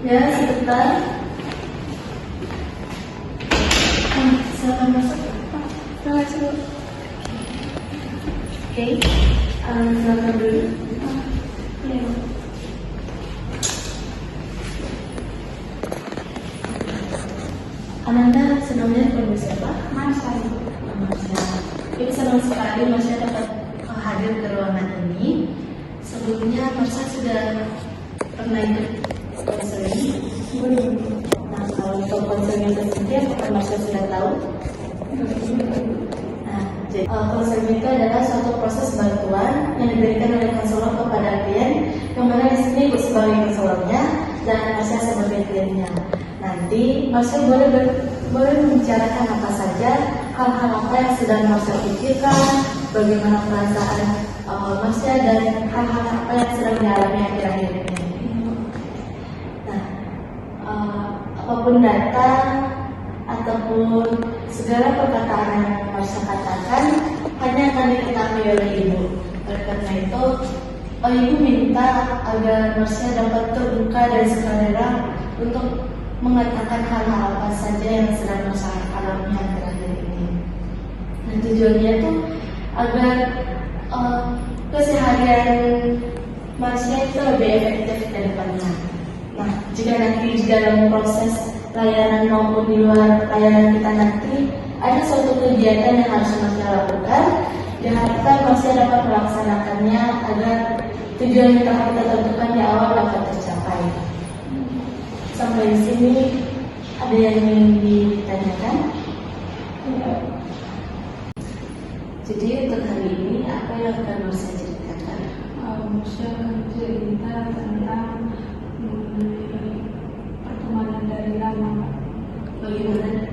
Ya, sebentar. Silakan masuk. Terima kasih, Bu. Oke, silakan dulu. Iya, Bu. Ananda sebelumnya dipanggil siapa? Marsha, Bu. Marsha. Ini senang sekali Marsha dapat hadir ke ruangan ini. Sebelumnya Marsha sudah pernah ikut konseling. Belum. Nah, kalau untuk konseling itu sendiri, apakah Marsha sudah tahu? Nah, jadi konseling itu adalah suatu proses bantuan yang diberikan oleh konselor kepada klien, yang mana di sini ikut sebagai konselornya dan Marsha sebagai kliennya. Nanti Marsha boleh membicarakan apa saja, hal-hal apa yang sedang Marsha pikirkan, bagaimana perasaan Marsha dan hal-hal apa yang sedang dialami akhir-akhir ini. Nah, apapun data ataupun segala perkataan yang Marsha katakan hanya akan diketahui oleh Ibu. Oleh karena itu, Ibu minta agar Marsha dapat terbuka dan sukarela untuk mengatakan hal-hal apa saja yang sedang Marsha alami akhir-akhir ini. Nah, tujuannya itu agar keseharian Marsha itu lebih efektif ke depannya. Nah, jika nanti di dalam proses layanan maupun di luar layanan kita nanti ada suatu kegiatan yang harus Marsha lakukan, diharapkan Marsha dapat melaksanakannya agar tujuan yang telah kita tentukan di awal dapat tercapai. Sampai di sini ada yang ingin ditanyakan? Jadi untuk hari ini apa yang akan Marsha ceritakan? Marsha akan cerita tentang pertemanan dari lama. Bagaimana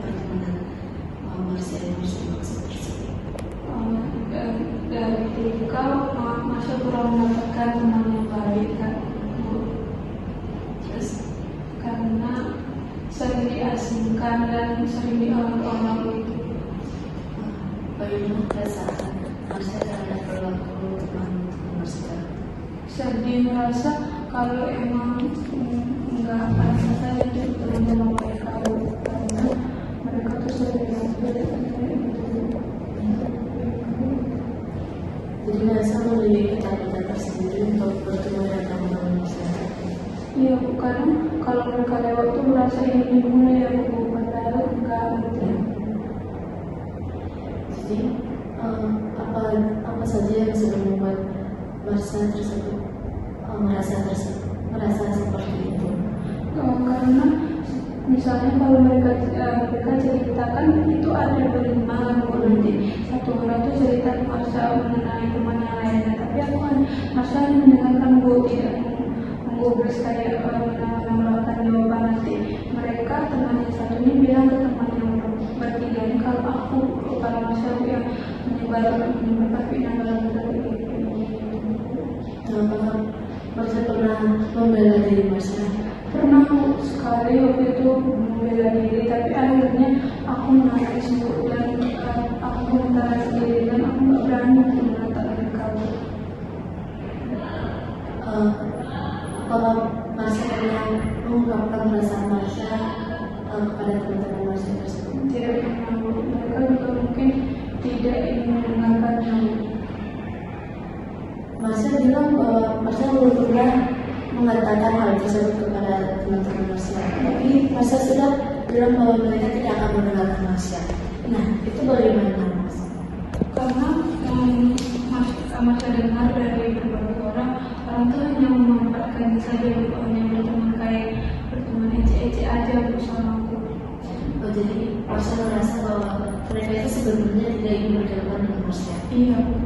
pertemanan Marsha yang maksud tersebut? Dari ketika Marsha kurang mendapatkan teman yang baik, kan? Terus Karena sering diasingkan dan sering diolok-olok itu. bagaimana perasaan Marsha terhadap perilaku teman Marsha? Sedih, merasa kalau emang nggak merasa saya belum sama mereka, karena mereka tuh sering Jadi Marsha memiliki ketakutan tersendiri untuk bertemu dengan teman Marsha. iya, bukan kalau mereka lewat tuh merasa ini mulai ya, Bu, padahal enggak gitu. Jadi apa saja yang sudah membuat Marsha tersebut merasa seperti itu? Karena misalnya kalau mereka ceritakan itu ada berlima, Bu, nanti satu orang tuh cerita Marsha mengenai teman yang lainnya, tapi aku kan Marsha mendengarkan, Bu, tidak menggubris kayak menambahkan jawaban. Nanti mereka temannya satunya bilang ke teman yang bertiga ini kalau Marsha yang menyebar fitnah dalam tadi itu. Apakah Marsha pernah membela diri Marsha? Pernah sekali waktu itu membela diri, tapi akhirnya aku menangis, Bu, dan aku menarik diri dan aku nggak berani untuk menatap mereka. Apakah Marsha pernah mengungkapkan perasaan Marsha kepada teman-teman Marsha tersebut? Tidak pernah, Bu. Mereka juga mungkin tidak ingin mendengarkannya. Marsha bilang bahwa Marsha belum pernah mengatakan hal tersebut kepada teman-teman Marsha, tapi Marsha sudah bilang bahwa mereka tidak akan mendengarkan Marsha. Nah, itu bagaimana, Mas? Karena Marsha dengar dari berbagai orang tuh hanya memanfaatkan saja, Bu, hanya berteman ece-ece aja bersamaku. Oh, jadi Marsha merasa bahwa mereka itu sebenarnya tidak ingin berteman dengan Marsha. Iya, Bu.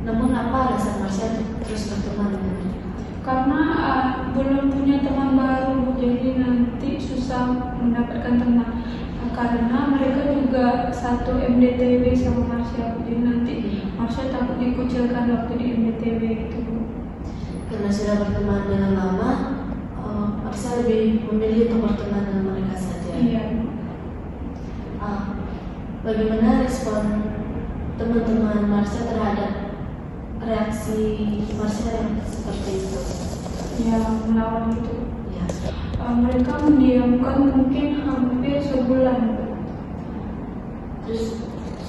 Namun apa alasan Marsha terus berteman dengan mereka? Karena belum punya teman baru, Bu, jadi nanti susah mendapatkan teman. Karena mereka juga satu MDTW sama Marsha, jadi nanti Marsha takut dikucilkan waktu di MDTW itu, Bu. Karena sudah berteman dengan lama, Marsha lebih memilih untuk berteman dengan mereka saja. Iya. Bagaimana respon teman-teman Marsha terhadap reaksi Marsha yang seperti itu? Ya, melawan itu. Ya, Ya. Mereka mendiamkan mungkin hampir sebulan. Terus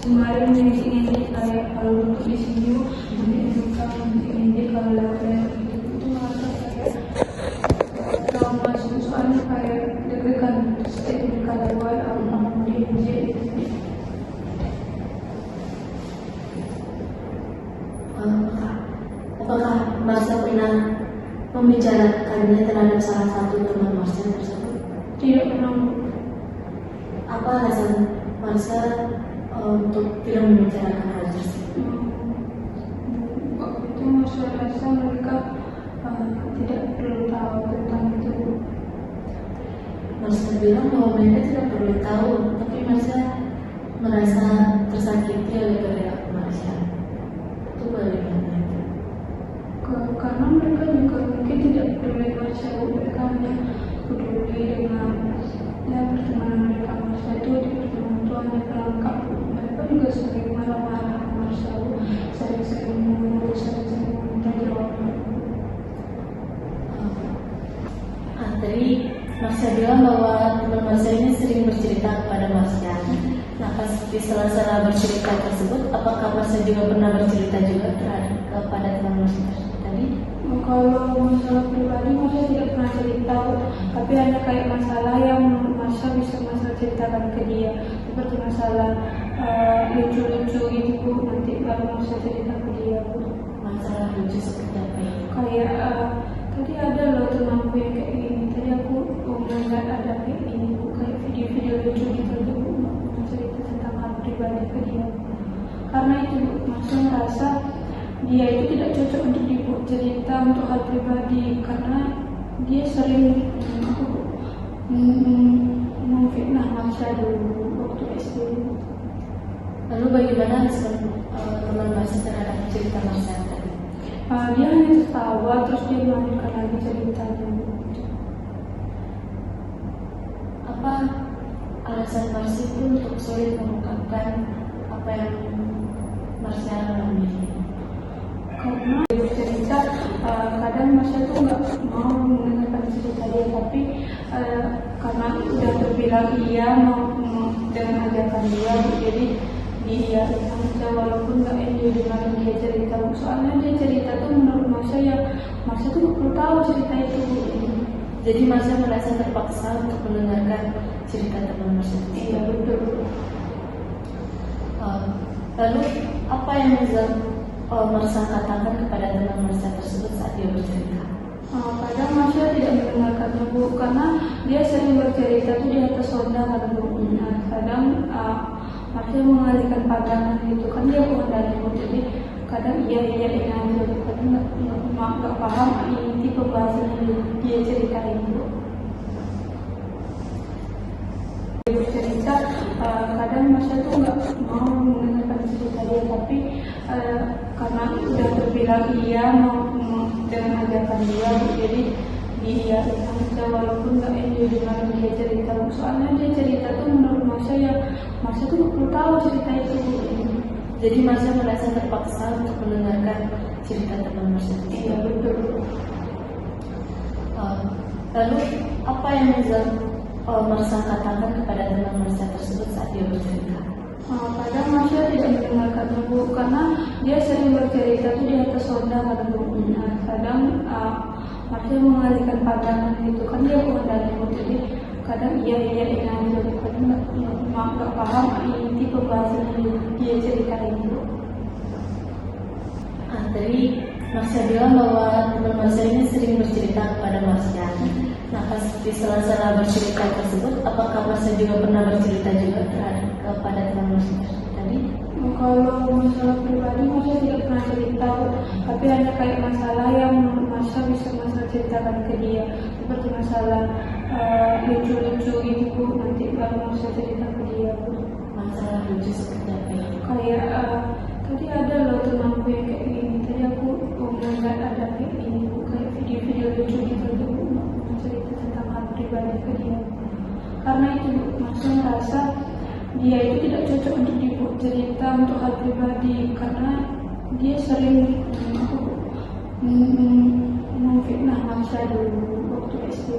Kemarin ngisi kayak kalau untuk di sini mereka ngisi kalau lewat itu merasa kayak trauma, soalnya kayak deg-degan setiap mereka lewat apa dia apakah Marsha pernah membicarakannya terhadap salah satu teman Marsha tersebut? tidak pernah. Apa alasan Marsha untuk tidak membicarakan hal tersebut? Waktu itu Marsha rasa mereka tidak perlu tahu tentang itu. Marsha bilang bahwa mereka tidak perlu tahu, tapi Marsha merasa tersakiti oleh perilaku Marsha. Itu bagaimana? Karena mereka juga mungkin tidak peduli Marsha, mereka hanya peduli dengan pertemanan mereka. Marsha itu di pertemuan itu hanya pelengkap. Mereka juga sering marah-marah Marsha, sering-sering mengeluh, sering-sering meminta jawaban. Tadi Marsha bilang bahwa teman Marsha ini sering bercerita kepada Marsha. Nah, pas di sela-sela bercerita tersebut, apakah Marsha juga pernah bercerita juga kepada teman Marsha tadi? Kalau masalah pribadi Marsha tidak pernah cerita, tapi hanya kayak masalah yang Marsha bisa ceritakan ke dia, seperti masalah lucu-lucu gitu Bu, nanti baru Marsha cerita ke dia Bu. Masalah lucu seperti apa ya? Kayak tadi ada loh temanku yang kayak gini, tadi aku melihat ada kayak gini Bu, kayak video-video lucu gitu Bu, cerita tentang hal pribadi ke dia. Karena itu Bu, Marsha merasa dia itu tidak cocok untuk dibuat cerita untuk hal pribadi, karena dia sering memfitnah Marsha dulu waktu SD. Lalu bagaimana respon teman Marsha terhadap cerita Marsha tadi? Dia hanya tertawa terus dia melanjutkan lagi ceritanya. Apa alasan Marsha itu untuk sulit mengungkapkan apa yang Marsha alami? Karena dia bercerita, kadang Marsha tuh nggak mau mendengarkan cerita dia, tapi karena udah terbilang iya mau dengan ajakan dia, jadi dia aja walaupun nggak enjoy dengan dia cerita. Soalnya dia cerita tuh menurut Marsha yang Marsha tuh nggak perlu tahu cerita itu. Jadi Marsha merasa terpaksa untuk mendengarkan cerita teman Marsha. Iya betul. Lalu apa yang Marsha katakan kepada teman Marsha tersebut saat dia bercerita? Kadang Marsha tidak mendengarkannya Bu, karena dia sering bercerita tuh di atas Honda kan Bu. Kadang Marsha mengalihkan pandangan itu, kan dia Honda Bu, jadi kadang iya aja, kadang nggak paham inti pembahasan yang dia ceritain Bu. Dia bercerita, kadang Marsha tuh nggak mau mendengarkan cerita dia, tapi karena udah terbilang iya mau dengan ajakan dia, jadi dia aja walaupun nggak enjoy dengan dia cerita. Soalnya dia cerita tuh menurut Marsha yang Marsha tuh nggak perlu tahu cerita itu. Jadi Marsha merasa terpaksa untuk mendengarkan cerita teman Marsha. Iya betul. Lalu apa yang Marsha katakan kepada teman Marsha tersebut saat dia bercerita? Kadang Marsha tidak mendengarkannya Bu, karena dia sering bercerita tuh di atas Honda kan Bu. Kadang Marsha mengalihkan pandangan itu, kan dia Honda Bu, jadi kadang iya aja, kadang nggak paham inti pembahasan yang dia ceritain Bu. Tadi Marsha bilang bahwa teman Marsha ini sering bercerita kepada Marsha. Nah, pas di sela-sela bercerita tersebut, apakah Marsha juga pernah bercerita juga kepada teman Marsha tadi? Kalau masalah pribadi Marsha tidak pernah cerita, tapi hanya kayak masalah yang Marsha bisa ceritakan ke dia, seperti masalah lucu-lucu gitu Bu, nanti baru Marsha cerita ke dia Bu. Masalah lucu seperti apa ya? Kayak tadi ada loh temanku yang kayak gini, tadi aku melihat ada kayak gini Bu, kayak video-video lucu gitu Bu, cerita tentang hal pribadi ke dia. Karena itu Bu, Marsha merasa dia itu tidak cocok untuk dibuat cerita untuk hal pribadi, karena dia sering memfitnah Marsha dulu waktu SD.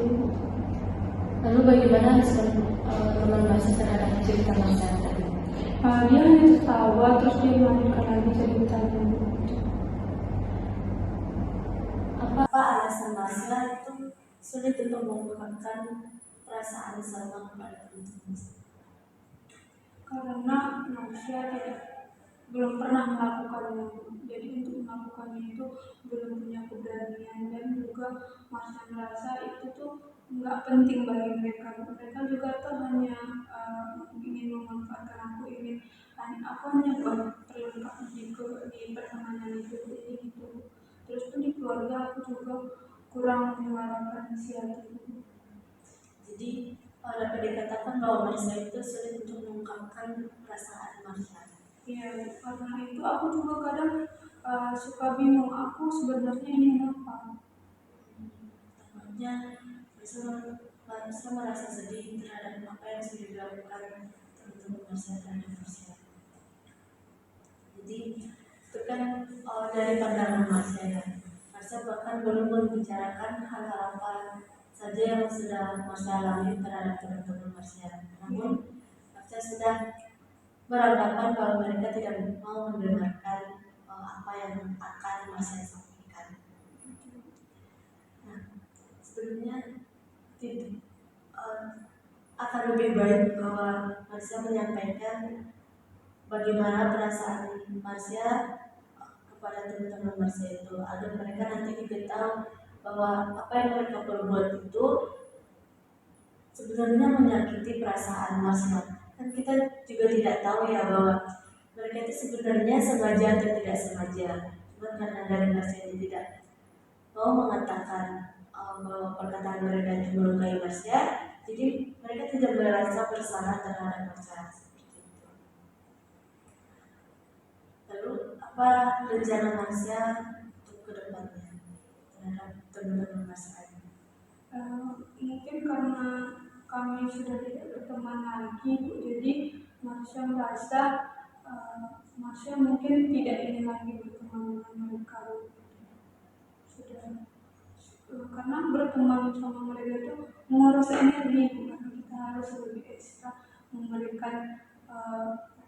Lalu bagaimana respon teman Marsha terhadap cerita Marsha tadi? Dia hanya tertawa terus dia melanjutkan lagi ceritanya. Apa alasan Marsha itu sulit untuk mengungkapkan perasaan sama kepada teman-teman? Karena manusia belum pernah melakukannya, jadi untuk melakukannya itu belum punya keberanian, dan juga Marsha merasa itu tuh nggak penting bagi mereka. Mereka juga tuh hanya ingin memanfaatkan aku hanya terlengkap di pertemanan itu, jadi gitu. Terus tuh di keluarga aku juga kurang menyuarakan inisiatif. Jadi dapat dikatakan bahwa Marsha itu sulit untuk mengungkapkan perasaan Marsha. Iya, karena itu aku juga kadang suka bingung, aku sebenarnya ingin apa. Tampaknya Marsha merasa sedih terhadap apa yang sudah dilakukan teman-teman Marsha terhadap Marsha. Jadi itu kan dari pandangan Marsha ya. Marsha bahkan belum membicarakan hal-hal apa saja yang sudah Marsha alami terhadap teman-teman Marsha. Namun Marsha sudah beranggapan bahwa mereka tidak mau mendengarkan apa yang akan Marsha sampaikan. Nah, sebenarnya akan lebih baik bahwa Marsha menyampaikan bagaimana perasaan Marsha kepada teman-teman Marsha itu, agar mereka nanti juga tahu bahwa apa yang mereka perbuat itu sebenarnya menyakiti perasaan Marsha. Kan kita juga tidak tahu ya bahwa mereka itu sebenarnya sengaja atau tidak sengaja. Cuma karena dari Marsha ini tidak mau mengatakan bahwa perkataan mereka itu melukai Marsha, jadi mereka tidak merasa bersalah terhadap Marsha. Lalu apa rencana Marsha untuk kedepannya terhadap teman-teman Marsha? Mungkin karena kami sudah tidak berteman lagi, Bu, jadi Marsha merasa Marsha mungkin tidak ingin lagi berteman dengan mereka. Sudah karena berteman sama mereka itu menguras energi, karena kita harus lebih ekstra memberikan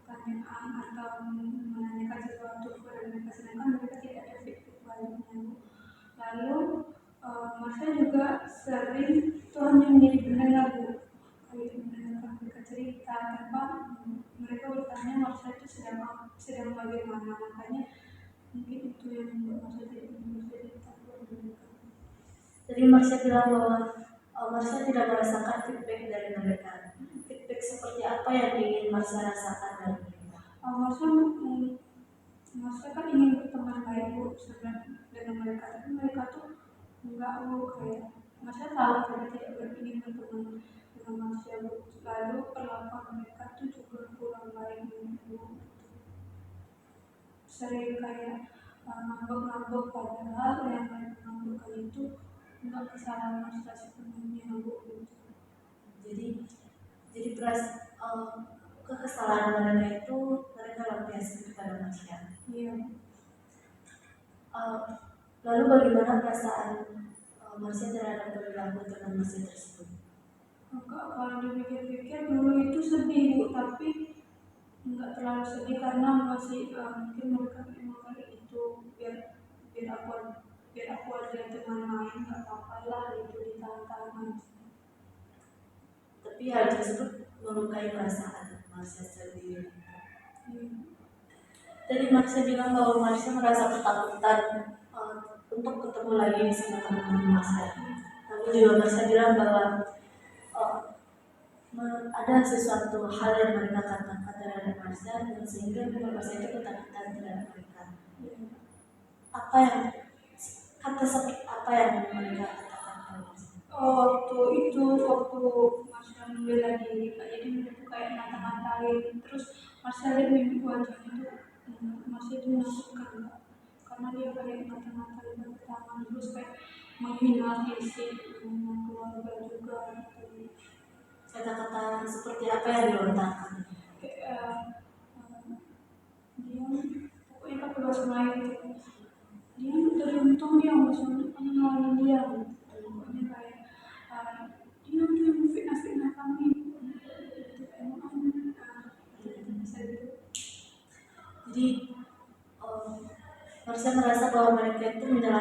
pertanyaan atau menanyakan sesuatu kepada mereka, sedangkan mereka tidak ada feedback baliknya. Lalu Marsha juga sering itu hanya menjadi pendengar, Bu, kayak mendengarkan mereka cerita tanpa mereka bertanya Marsha itu sedang bagaimana. Makanya mungkin itu yang membuat Marsha tidak bercerita. Jadi Marsha bilang bahwa Marsha tidak merasakan feedback dari mereka. Feedback seperti apa yang ingin Marsha rasakan dari mereka? Marsha kan ingin berteman baik, Bu, dengan mereka, tapi mereka tuh enggak, Bu, kayak Marsha tahu mereka tidak ingin berteman dengan Marsha, Bu. Lalu perlakuan mereka tuh juga kurang baik, Bu. Sering kayak ngambek-ngambek, padahal yang mereka ngambekkan itu enggak kesalahan Marsha sepenuhnya, Bu. Jadi kesalahan mereka itu mereka lampiaskan kepada Marsha. Iya. Lalu bagaimana perasaan Marsha terhadap perilaku teman Marsha tersebut? Kalau dipikir-pikir dulu itu sedih, Bu, tapi enggak terlalu sedih karena masih mungkin mereka memang kayak itu, biar aku ada teman main, nggak apa-apa lah itu ditahan-tahan. Tapi hal tersebut melukai perasaan Marsha sendiri. Jadi Marsha bilang bahwa Marsha merasa ketakutan untuk ketemu lagi sama teman-teman Marsha. Lalu juga Marsha bilang bahwa ada sesuatu hal yang mereka katakan terhadap Marsha dan sehingga Marsha itu ketakutan terhadap mereka. Apa yang mereka katakan kepada Marsha? Waktu Marsha membela diri, jadi mereka kayak ngata-ngatain, terus Marsha lihat mimpi wajahnya tuh, Marsha itu menakutkan, karena dia kayak ngata-ngatain pakai tangan, terus kayak menghina fisik keluarga juga. Kata-kata seperti apa yang dilontarkan? Dia pokoknya pakai bahasa Melayu gitu. Dia teruntung dia maksudnya mengenalin dia, pokoknya kayak dia tuh yang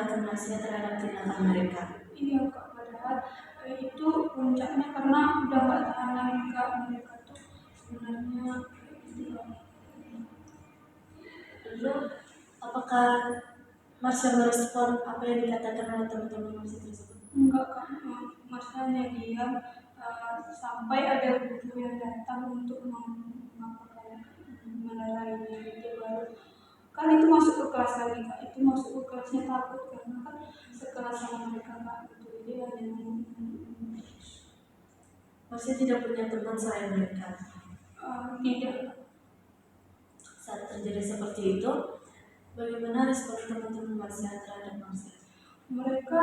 menyalahkan Marsha terhadap tindakan mereka. Iya kak, padahal itu puncaknya karena udah nggak tahan lagi kak, mereka tuh sebenarnya gitu. Lalu, apakah Marsha merespon apa yang dikatakan oleh teman-teman Marsha tersebut? Enggak kak, masanya dia sampai ada guru yang datang untuk meneranginya gitu, baru kan itu masuk ke kelas lagi kak, itu masuk ke kelasnya takut karena kan sekelas sama mereka kak, gitu. Jadi hanya Marsha tidak punya teman selain mereka. tidak. Saat terjadi seperti itu, bagaimana respon teman-teman Marsha terhadap Marsha? Mereka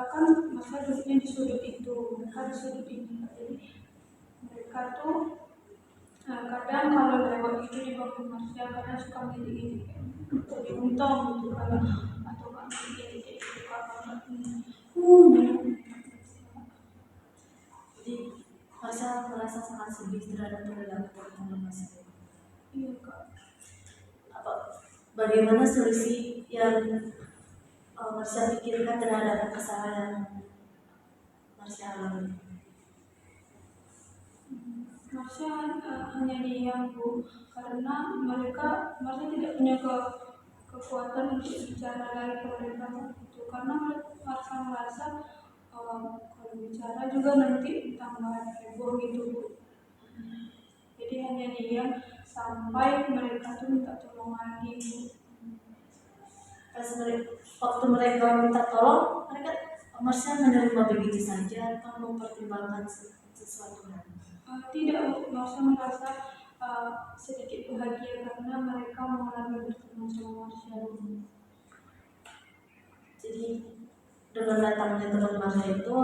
kan masa duduknya di sudut itu, mereka di sudut ini, jadi mereka tuh kadang kalau lewat itu di bawah Marsha kadang suka ngiri-ngiri atau diuntung gitu kalau atau nggak ngiri kayak gitu kalau Jadi Marsha merasa sangat sedih terhadap perilaku teman-teman Marsha. iya kak. Bagaimana solusi yang Marsha pikirkan terhadap kesalahan yang Marsha alami? Marsha hanya diam bu, karena mereka tidak punya kekuatan untuk bicara lagi ke mereka gitu, karena Marsha merasa kalau bicara juga nanti tambah heboh gitu bu. Jadi hanya diam sampai mereka tuh minta tolong lagi bu. Waktu mereka minta tolong, Marsha menerima begitu saja atau mempertimbangkan sesuatu hal? Tidak bu, Marsha merasa sedikit bahagia karena mereka mau lagi bertemu sama Marsha. Jadi dengan datangnya teman Marsha itu,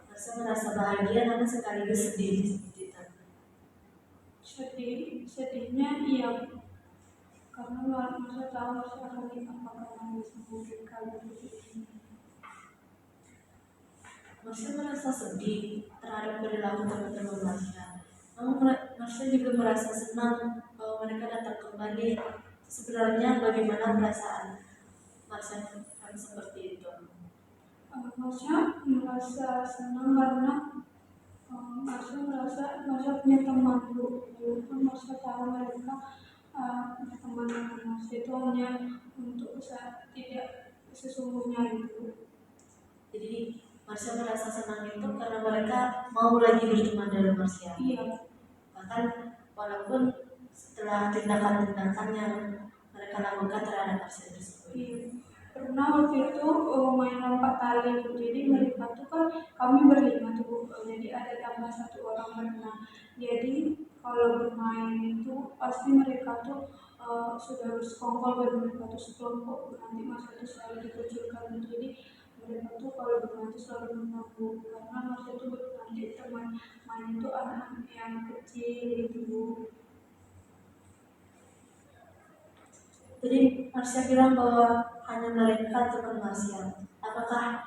Marsha merasa bahagia namun sekaligus sedih seperti itu. Sedihnya iya, karena Marsha tahu Marsha akan diapakan bisa mereka begitu. Marsha merasa sedih terhadap perilaku teman-teman Marsha. Namun Marsha juga merasa senang bahwa mereka datang kembali. Sebenarnya bagaimana perasaan Marsha seperti itu? Marsha merasa senang karena Marsha punya teman bu. Walaupun Marsha tahu mereka teman dengan Marsha itu hanya untuk tidak sesungguhnya itu. Jadi Marsha merasa senang itu karena mereka mau lagi berteman dengan Marsha. Iya. Bahkan walaupun setelah tindakan-tindakan yang mereka lakukan terhadap Marsha tersebut. Iya. Pernah waktu itu main lompat tali bu. Jadi mereka tuh kan kami berlima tuh, jadi ada tambah satu orang berenang. Jadi kalau bermain itu pasti mereka tuh sudah bersekongkol dan mereka tuh sekelompok, nanti Marsha tuh selalu dikucilkan. Jadi mereka tuh kalau bermain tuh selalu menang bu, karena Marsha tuh nanti teman main itu anak yang kecil gitu bu. Jadi Marsha bilang bahwa hanya mereka teman Marsha. Apakah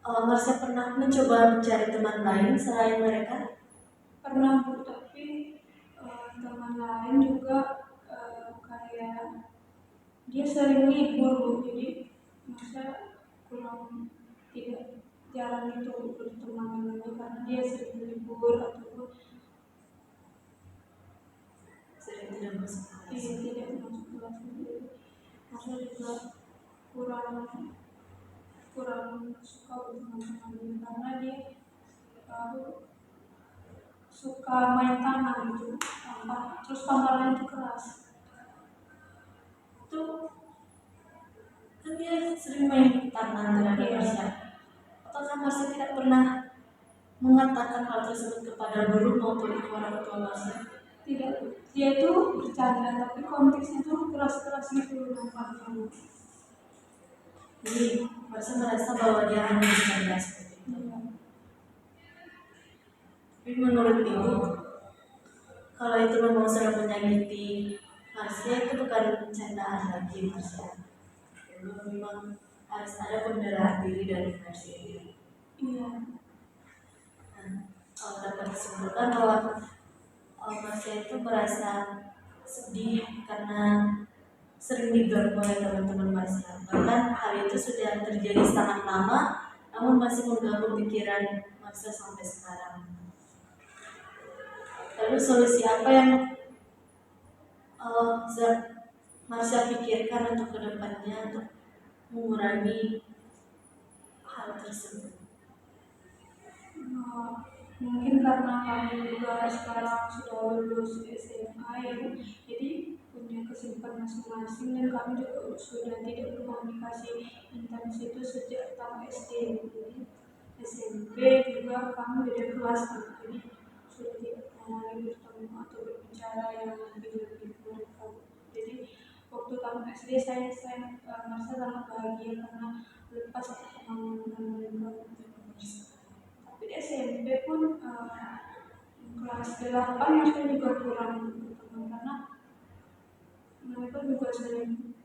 Marsha pernah mencoba mencari teman lain selain mereka? Pernah bu, tapi teman lain juga kayak dia sering libur bu, jadi masa kurang tidak jarang itu berteman dengannya karena dia sering libur ataupun Sering tidak masuk kelas. dia tidak masuk kelas itu. Masa juga kurang suka berteman dengan karena dia suka main tangan gitu, terus tampalannya itu keras. Itu kan dia sering main tangan terhadap Marsha. Apakah Marsha tidak pernah mengatakan hal tersebut kepada guru maupun orang tua Marsha? Tidak, dia itu bercanda tapi konteksnya tuh keras-keras gitu nampaknya. Jadi Marsha merasa bahwa dia hanya bercanda seperti itu. Tapi menurut ibu, kalau itu memang sudah menyakiti Marsha, itu bukan bercandaan lagi Marsha. Memang harus ada pembelaan diri dari Marsha ini. Iya. Kalau dapat disimpulkan bahwa Marsha itu merasa sedih karena sering diganggu oleh teman-teman Marsha. Bahkan hal itu sudah terjadi sangat lama, namun masih mengganggu pikiran Marsha sampai sekarang. Lalu solusi apa yang Marsha pikirkan untuk kedepannya untuk mengurangi hal tersebut? Mungkin karena kami juga sekarang sudah lulus SMA ya, jadi punya kesibukan masing-masing dan kami juga sudah tidak berkomunikasi intens itu sejak tahun SD. Jadi SMP juga kami beda kelas, jadi sudah tidak pernah lagi bertemu atau berbicara yang lebih mereka. Jadi waktu tahun SD saya merasa sangat bahagia karena lepas teman-teman mereka. Tapi di SMP pun kelas 8 mereka juga kurang berteman karena mereka juga sering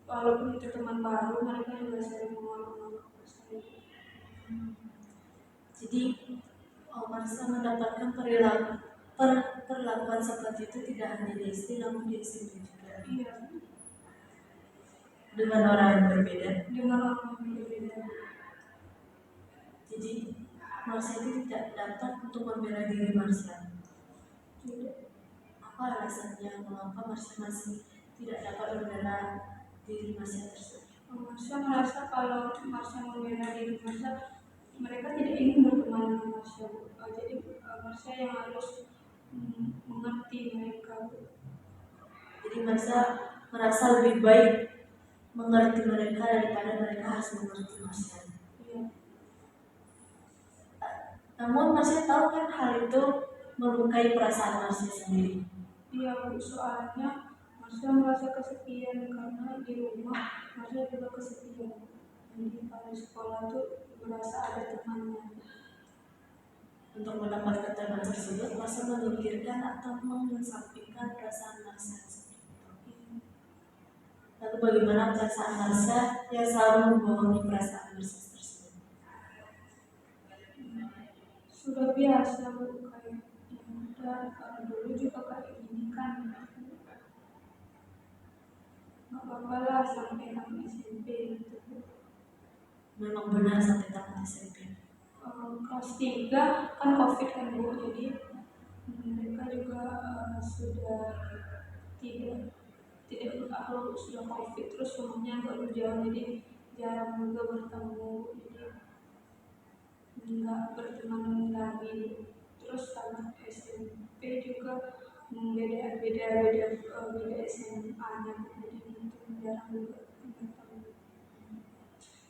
walaupun itu teman baru mereka juga sering mengolok-olok saya. Jadi Marsha mendapatkan perlakuan seperti itu tidak hanya di SD namun di SMP juga. Iya. Dengan orang yang berbeda. Jadi Marsha itu tidak dapat untuk membela diri Marsha. Apa alasannya mengapa Marsha masih tidak dapat membela diri Marsha tersebut? Marsha merasa kalau Marsha membela diri Marsha, mereka tidak ingin berteman dengan Marsha. Jadi Marsha yang harus mengerti mereka. Jadi Marsha merasa lebih baik mengerti mereka daripada mereka harus mengerti Marsha. Iya. Namun Marsha tahu kan hal itu melukai perasaan Marsha sendiri. Iya, soalnya Marsha merasa kesepian karena di rumah Marsha juga kesepian. Jadi kalau di sekolah tuh merasa ada temannya. Untuk mendapatkan teman tersebut, Marsha memikirkan atau mengesampingkan perasaan Marsha. Lalu bagaimana perasaan Marsha yang selalu membohongi perasaan Marsha tersebut? Sudah biasa Bu, kayak udah dulu juga kayak gini kan. Nggak apa-apa lah sampai tamat SMP gitu. Memang benar sampai tamat SMP. Kelas 3 kan COVID kan Bu, jadi mereka juga sudah tidak kalau sudah COVID terus rumahnya agak jauh, jadi jarang juga bertemu, jadi nggak berteman lagi. Terus sama SMP juga beda SMA-nya, jadi itu jarang juga bertemu.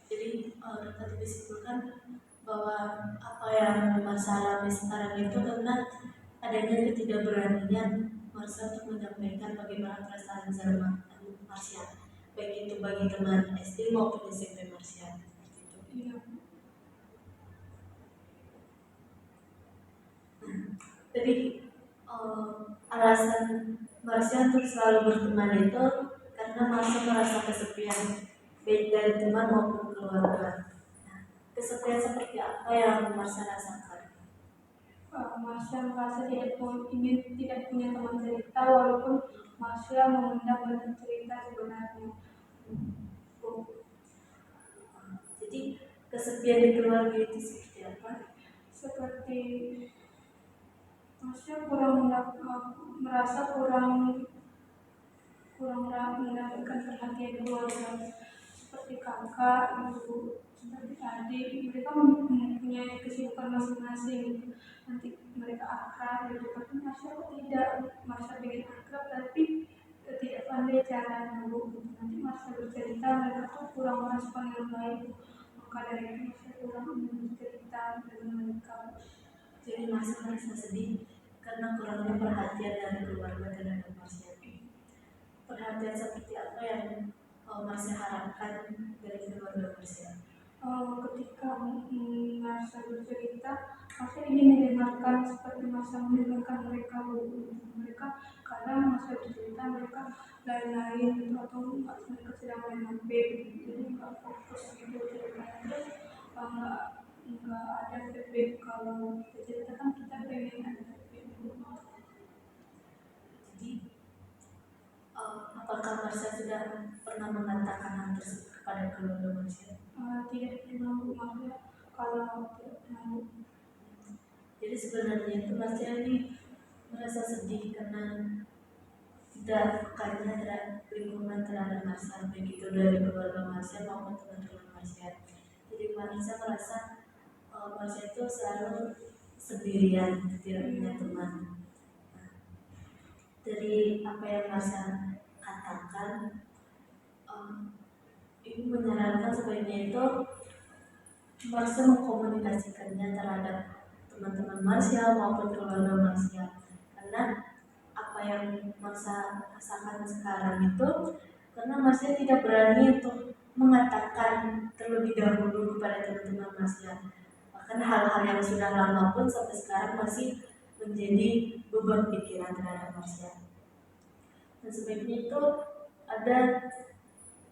Jadi dapat disimpulkan bahwa apa yang Marsha alami sekarang itu karena adanya ketidakberanian Marsha untuk menyampaikan bagaimana perasaan Marsha, baik itu bagi teman SD maupun SMP Marsha. Iya. Jadi alasan Marsha untuk selalu berteman itu karena Marsha merasa kesepian baik dari teman maupun keluarga. Nah, kesepian seperti apa yang Marsha rasakan? Marsha merasa tidak punya teman cerita walaupun Marsha mengundang dan cerita sebenarnya. Jadi kesepian di keluarga itu seperti apa? Seperti Marsha merasa kurang mendapatkan perhatian keluarga seperti kakak, ibu, seperti adik. Mereka mempunyai kesibukan masing-masing. Nanti mereka akrab gitu, tapi Marsha kok tidak. Marsha ingin akrab tapi tidak pandai caranya Bu. Nanti Marsha bercerita mereka tuh kurang merespon yang baik. Maka dari itu Marsha kurang bercerita dengan mereka. Jadi Marsha merasa sedih karena kurangnya perhatian dari keluarga terhadap Marsha. Perhatian seperti apa yang Marsha harapkan dari keluarga Marsha? Ketika Marsha bercerita, Marsha ingin mendengarkan seperti Marsha mendengarkan mereka. Kadang Marsha bercerita mereka lain-lain gitu, atau mereka sedang main HP, jadi nggak fokus gitu ceritanya. Terus nggak ada feedback kalau cerita kan kita pengen ada feedback. Jadi apakah apakah Marsha sudah pernah mengatakan hal tersebut kepada keluarga Marsha? Tidak pernah Bu, maksudnya kalau tidak pernah Bu. Jadi sebenarnya itu Marsha ini merasa sedih karena tidak pekannya terhadap lingkungan terhadap Marsha, baik itu dari keluarga Marsha maupun teman-teman Marsha. Jadi Marsha merasa Marsha itu selalu sendirian, tidak punya teman. Dari apa yang Marsha katakan, ibu menyarankan sebaiknya itu Marsha mengkomunikasikannya terhadap teman-teman Marsha maupun keluarga Marsha, karena apa yang Marsha rasakan sekarang itu karena Marsha tidak berani untuk mengatakan terlebih dahulu kepada teman-teman Marsha. Bahkan hal-hal yang sudah lama pun sampai sekarang masih menjadi beban pikiran terhadap Marsha. Dan sebaiknya itu ada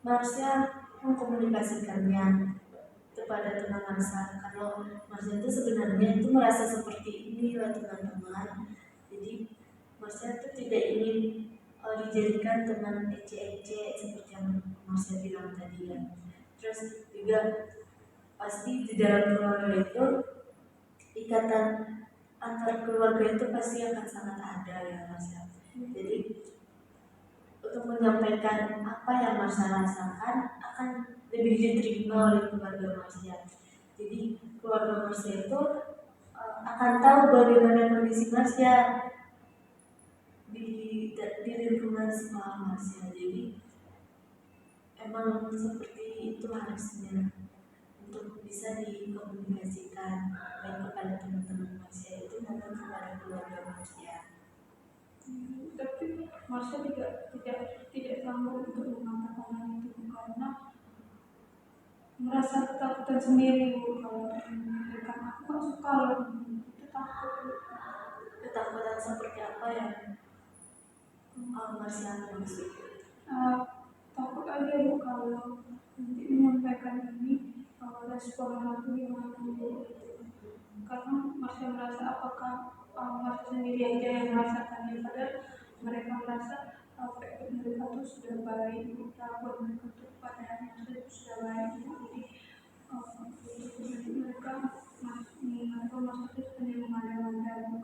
Marsha mengkomunikasikannya kepada teman Marsha. Kalau Marsha itu sebenarnya itu merasa seperti ini loh teman-teman. Jadi Marsha itu tidak ingin dijadikan teman ece-ece seperti yang Marsha bilang tadi ya. Terus juga pasti di dalam keluarga itu ikatan antar keluarga itu pasti akan sangat ada ya Marsha. Jadi untuk menyampaikan apa yang Marsha rasakan akan lebih diterima oleh keluarga Marsha. Jadi keluarga Marsha itu akan tahu bagaimana kondisi Marsha di lingkungan sekolah Marsha. Jadi emang seperti itu harusnya untuk bisa dikomunikasikan baik kepada teman-teman Marsha itu maupun kepada keluarga Marsha. Tapi Marsha tidak sanggup untuk mengatakan hal itu karena merasa ketakutan sendiri Bu, kalau memberikan aku nggak suka loh, itu takut Bu. Ketakutan seperti apa yang Marsha maksud? Takut aja Bu kalau nanti menyampaikan ini respon aku gimana Bu, karena Marsha merasa apakah Marsha sendiri aja yang merasakannya, padahal mereka merasa mereka tuh sudah baik, perlakuan mereka tuh pada Marsha itu sudah baik. Jadi mereka Marsha itu hanya mengada-ngada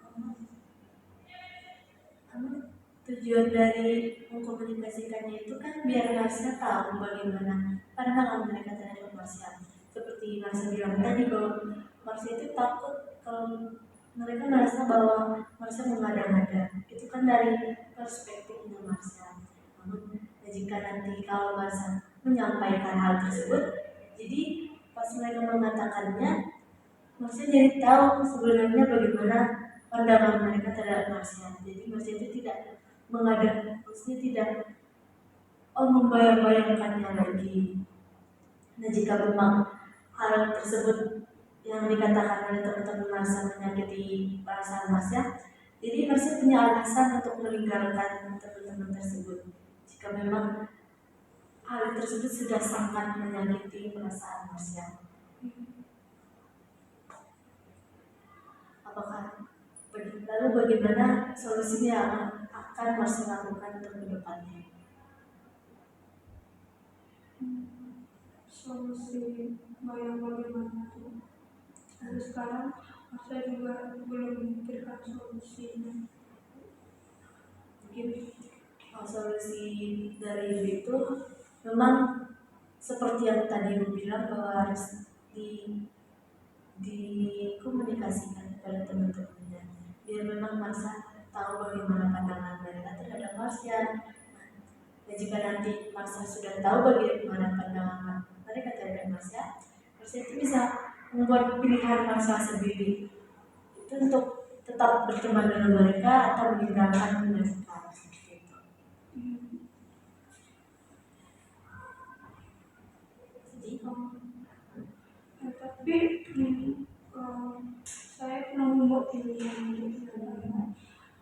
karena tujuan dari mengkomunikasikannya itu kan biar Marsha tahu bagaimana pandangan mereka terhadap Marsha. Seperti Marsha bilang tadi bahwa Marsha itu takut kalau mereka merasa bahwa Marsha mengada-ngada. Itu kan dari perspektifnya Marsha. Namun jika nanti kalau Marsha menyampaikan hal tersebut, jadi pas mereka mengatakannya, Marsha jadi tahu sebenarnya bagaimana pandangan mereka terhadap Marsha. Jadi Marsha itu tidak maksudnya tidak membayang-bayangkannya lagi. Nah jika memang hal tersebut yang dikatakan oleh teman-teman Marsha menyakiti perasaan Marsha, jadi Marsha punya alasan untuk meninggalkan teman-teman tersebut. Jika memang hal tersebut sudah sangat menyakiti perasaan Marsha. Lalu bagaimana solusinya akan Marsha lakukan untuk kedepannya? Solusi bagaimana tuh? Sampai sekarang Marsha juga belum memikirkan solusinya. Mungkin solusi dari itu memang seperti yang tadi Ibu bilang bahwa harus dikomunikasikan kepada teman-temannya biar memang Marsha tahu bagaimana pandangan mereka terhadap Marsha. Dan jika nanti Marsha sudah tahu bagaimana pandangan mereka terhadap Marsha itu bisa membuat pilihan Marsha sendiri itu untuk tetap berteman dengan mereka atau meninggalkan mereka seperti itu. Tapi saya pernah membuat pilihan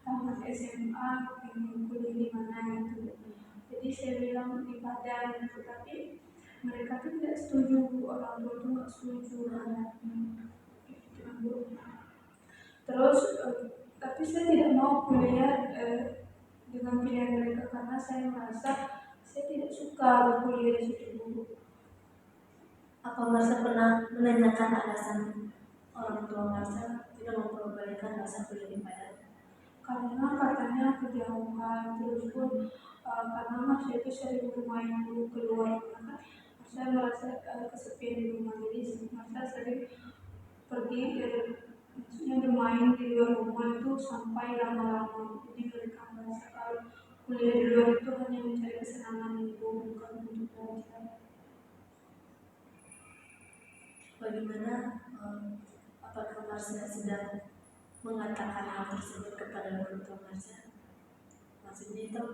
tamat SMA ingin kuliah di mana gitu. Jadi saya bilang di Padang gitu, tapi mereka tuh tidak setuju, orang tua tuh nggak setuju gitu. Terus tapi saya tidak mau kuliah dengan pilihan mereka karena saya merasa saya tidak suka berkuliah di situ dulu. Apa Marsha pernah menanyakan alasan orang tua Marsha tidak memperbolehkan Marsha kuliah di Padang? Karena katanya kejauhan, terus pun karena Marsha itu sering bermain dulu keluar, karena Marsha merasa kesepian di rumah, jadi Marsha sering pergi maksudnya bermain di luar rumah itu sampai lama-lama. Jadi mereka merasa kalau kuliah di luar itu hanya mencari kesenangan itu, bukan untuk belajar. Bagaimana apakah Marsha sudah mengatakan hal tersebut kepada orang tua Marsha? Maksudnya itu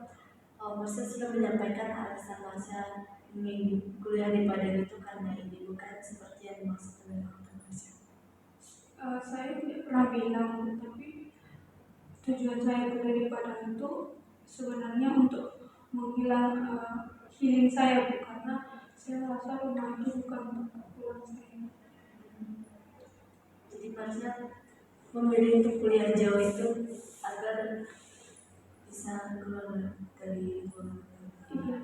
Marsha sudah menyampaikan alasan Marsha ingin kuliah di Padang itu karena ini, bukan seperti yang dimaksud oleh orang tua Marsha. Saya tidak pernah bilang, tapi tujuan saya kuliah di Padang itu sebenarnya untuk menghilang healing saya, Bu, karena saya merasa rumah itu bukan tempat pulang saya. Jadi Marsha memilih untuk kuliah jauh itu agar bisa keluar dari rumah. Iya,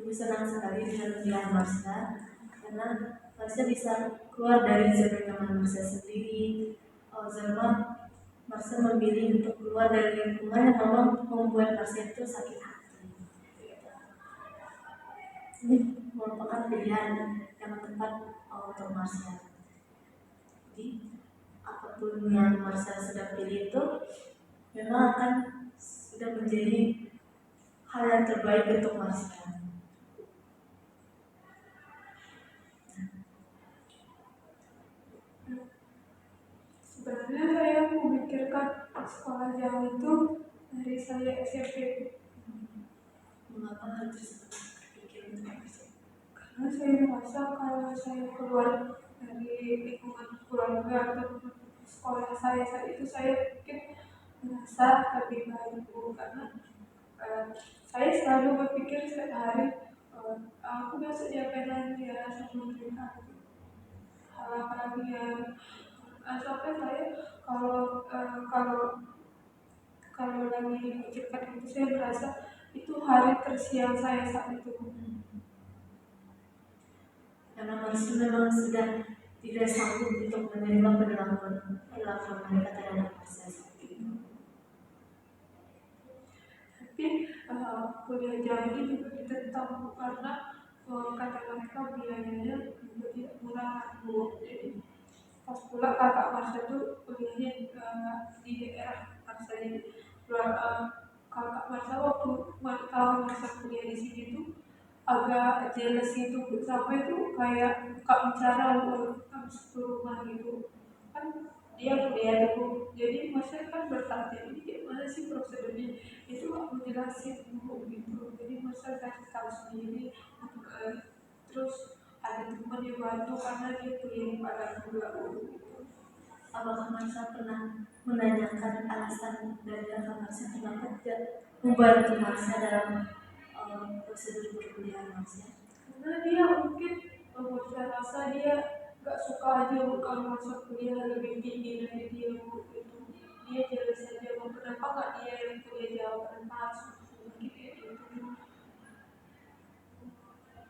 Ibu senang sekali dengan pilihan Marsha karena Marsha bisa keluar dari zona nyaman Marsha sendiri. Zona Marsha memilih untuk keluar dari lingkungan yang memang membuat Marsha itu sakit hati. Ini merupakan pilihan yang tepat untuk Marsha. Jadi apapun yang Marsha sudah pilih itu memang akan sudah menjadi hal yang terbaik untuk Marsha. sebenarnya saya memikirkan sekolah jauh itu dari saya SMP. Mengapa hal tersebut terpikir untuk Marsha? Karena saya merasa kalau saya keluar dari lingkungan keluarga atau sekolah saya saat itu, saya mungkin merasa lebih baik, Bu, karena saya selalu berpikir setiap hari aku besok diapain lagi ya sama mereka, hal apa lagi ya. Sampai saya kalau lagi dipikirkan itu, saya merasa itu hari tersial saya saat itu. Karena Marsha memang sudah tidak sanggup untuk menerima perlakuan mereka terhadap Marsha seperti itu. Tapi kuliah jauh ini juga ditentang karena kata mereka biayanya juga tidak murah, Bu. Jadi pas pula kakak Marsha itu kuliahnya di daerah Marsha, jadi kakak Marsha waktu tahu Marsha kuliah di sini tuh agak jealous gitu, sampai itu kayak buka bicara harus ke rumah gitu kan, dia kuliah tuh, jadi Marsha kan bertanya ini gimana sih prosedurnya, itu aku jelasin dulu gitu, jadi Marsha kasih tahu sendiri. Terus ada teman yang bantu karena dia kuliah di Padang juga gitu. Apakah Marsha pernah menanyakan alasan dari kakak Marsha kenapa tidak membantu Marsha dalam prosedur perkuliahan Marsha? Karena dia mungkin saya rasa dia gak suka aja bukan masuk kuliah lebih tinggi dari dia gitu. Dia jelas saja kenapa gak dia yang kuliah jauh, kenapa harus mungkin kayak gitu.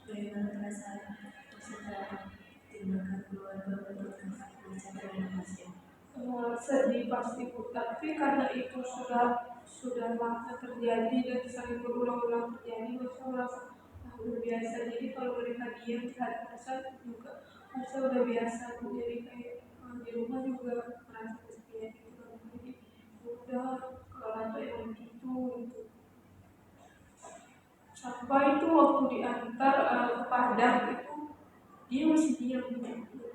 Bagaimana perasaan setelah tindakan keluarga untuk kakak Marsha terhadap Marsha? Sedih pasti, Bu, tapi karena itu sudah lama terjadi dan sering berulang-ulang terjadi, Marsha merasa udah biasa. Jadi kalau mereka diam terhadap Marsha juga, Marsha udah biasa, Bu. Jadi kayak di rumah juga merasa kesepian gitu kan. Jadi udah kalau ada yang gitu. Sampai itu waktu diantar ke Padang itu dia masih diam gitu.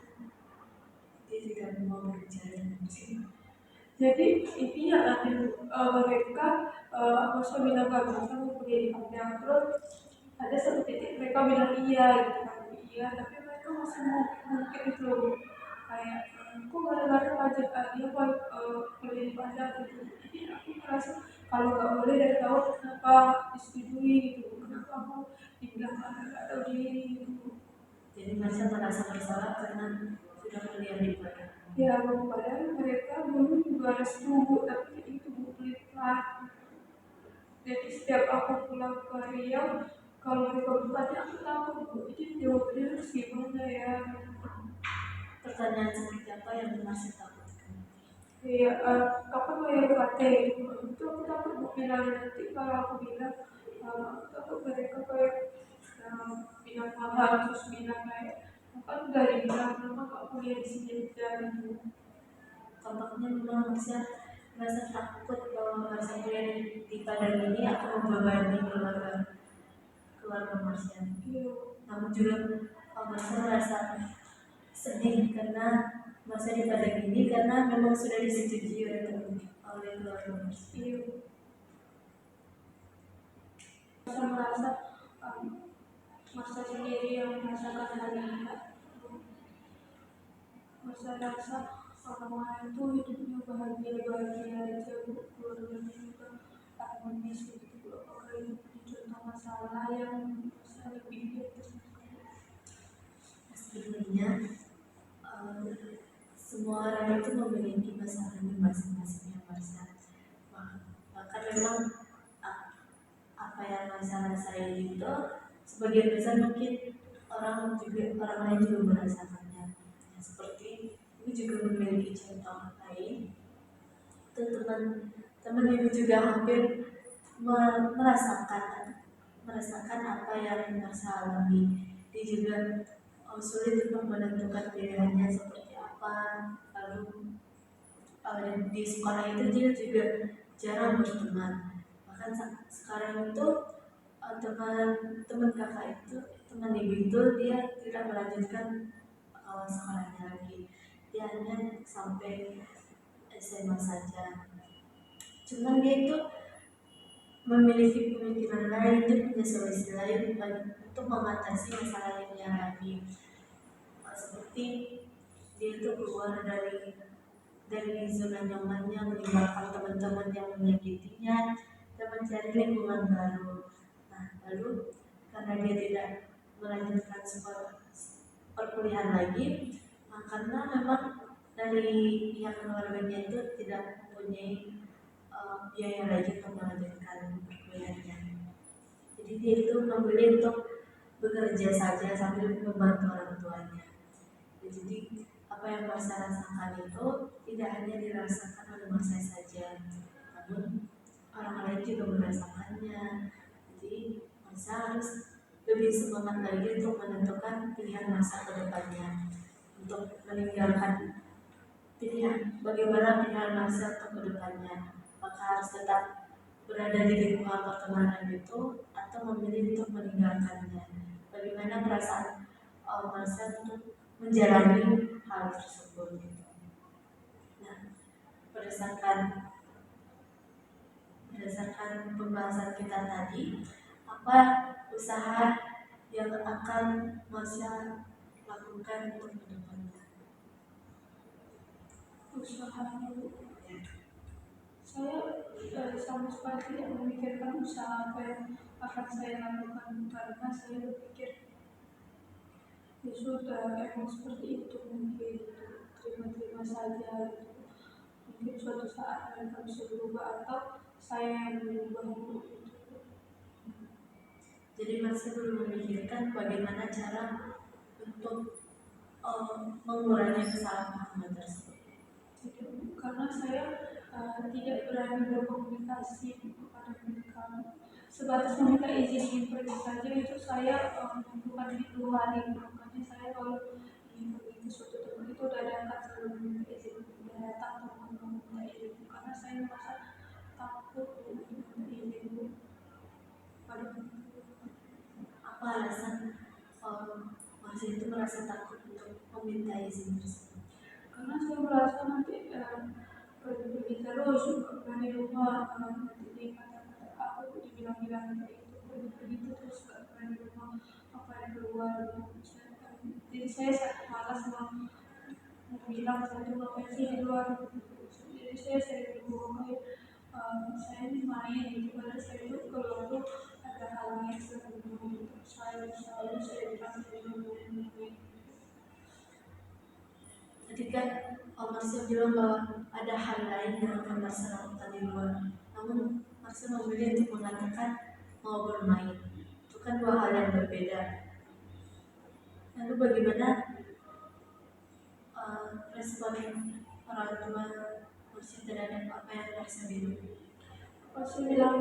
Dia tidak mau berbicara dengan Marsha. Jadi intinya mereka Marsha bilang gak bisa mau kuliah di Padang, terus ada satu titik mereka bilang iya gitu kan, iya, tapi mereka masih mungkin itu loh, kayak kok gara-gara pajak dia kuliah di Padang gitu. Jadi aku merasa kalau nggak boleh dari awal kenapa disetujui gitu, kenapa mau dibilang ada merasa bersalah karena sudah kuliah di Padang. Ya, padahal mereka belum juga restu, tapi itu pelipar. Jadi setiap aku pulang ke Riau, kalau mereka bertanya aku takut bu, jadi jawabannya harus gimana ya? Pertanyaan seperti apa yang masih takutkan? Iya, kapan bayar UKT? Itu aku takut bu bilang nanti kalau aku bilang takut mereka kayak bilang mahal terus bilang kayak kan udah dibilang kenapa kak kuliah di sini aja gitu. Tampaknya memang Marsha merasa takut bahwa Marsha kuliah di Padang ini akan membebani keluarga Marsha. Iya. Namun juga Marsha merasa sedih karena Marsha di Padang ini karena memang sudah disetujui oleh keluarga Marsha. Iya. Saya merasa masa sendiri yang merasakan hal ini. Masa rasa orang lain itu hidupnya bahagia-bahagia aja, keluarganya juga harmonis gitu. Apakah ini punya contoh masalah yang bisa lebih di atas? Sebenarnya semua orang itu memiliki masalahnya masing-masing yang Marsha. Bahkan memang apa yang Marsha rasain itu sebagian besar mungkin orang lain juga merasakannya. Seperti ibu juga memiliki contoh lain, itu teman ibu juga hampir merasakan apa yang Marsha alami. Dia juga sulit untuk menentukan pilihannya seperti apa. Lalu di sekolah itu dia juga jarang berteman. Bahkan sekarang itu teman kakak itu, teman ibu itu dia tidak melanjutkan sekolahnya lagi. Dia hanya sampai SMA saja. Cuman dia itu memiliki pemikiran lain, dia punya solusi lain untuk mengatasi masalah yang dia alami. Seperti dia itu keluar dari zona nyamannya, meninggalkan teman-teman yang menyakitinya dan mencari lingkungan baru. Nah, lalu karena dia tidak melanjutkan perkuliahan lagi, karena memang dari pihak keluarganya itu tidak mempunyai biaya lagi untuk melanjutkan perkuliahannya. Jadi dia itu memilih untuk bekerja saja sambil membantu orang tuanya. Jadi apa yang Marsha rasakan itu tidak hanya dirasakan oleh Marsha saja, namun orang lain juga merasakannya. Jadi Marsha harus lebih semangat lagi untuk menentukan pilihan Marsha ke depannya, untuk meninggalkan bagaimana pilihan Marsha untuk ke depannya. Apakah harus tetap berada di lingkungan pertemanan itu atau memilih untuk meninggalkannya? Bagaimana perasaan Marsha untuk menjalani hal tersebut. Nah, berdasarkan pembahasan kita tadi, apa usaha yang akan Marsha lakukan untuk kedepannya? Usahanya saya sama sekali tidak memikirkan usaha apa yang akan saya lakukan karena saya berpikir ya sudah emang seperti itu, mungkin terima-terima saja gitu. Mungkin suatu saat mereka bisa berubah atau saya yang berubah gitu. Jadi masih belum memikirkan bagaimana cara untuk mengurangi kesalahan tersebut. Karena saya tidak berani berkomunikasi kepada mereka, sebatas meminta izin pergi saja itu saya bukan di 2 hari. Makanya saya kalau ingin pergi ke suatu tempat itu udah datang selalu meminta izin, udah datang untuk meminta izin karena saya merasa takut untuk meminta izin pada Apa alasan Marsha itu merasa takut untuk meminta izin tersebut? karena saya merasa nanti pergi terus dari rumah nanti dikata-kata aku dibilang-bilang itu pergi terus gak berani rumah apa yang keluar. Jadi saya malas mau bilang saya tuh ngapain sih di luar. Jadi saya sering bohong kayak saya ini main gitu padahal saya itu keluar tuh ada hal yang sering saya bilang saya main. kan Marsha bilang bahwa ada hal lain yang akan Marsha lakukan di luar. Namun Marsha memilih untuk mengatakan mau bermain. Itu kan dua hal yang berbeda. Lalu bagaimana respon orang tua Marsha terhadap apa yang Marsha bilang? Marsha bilang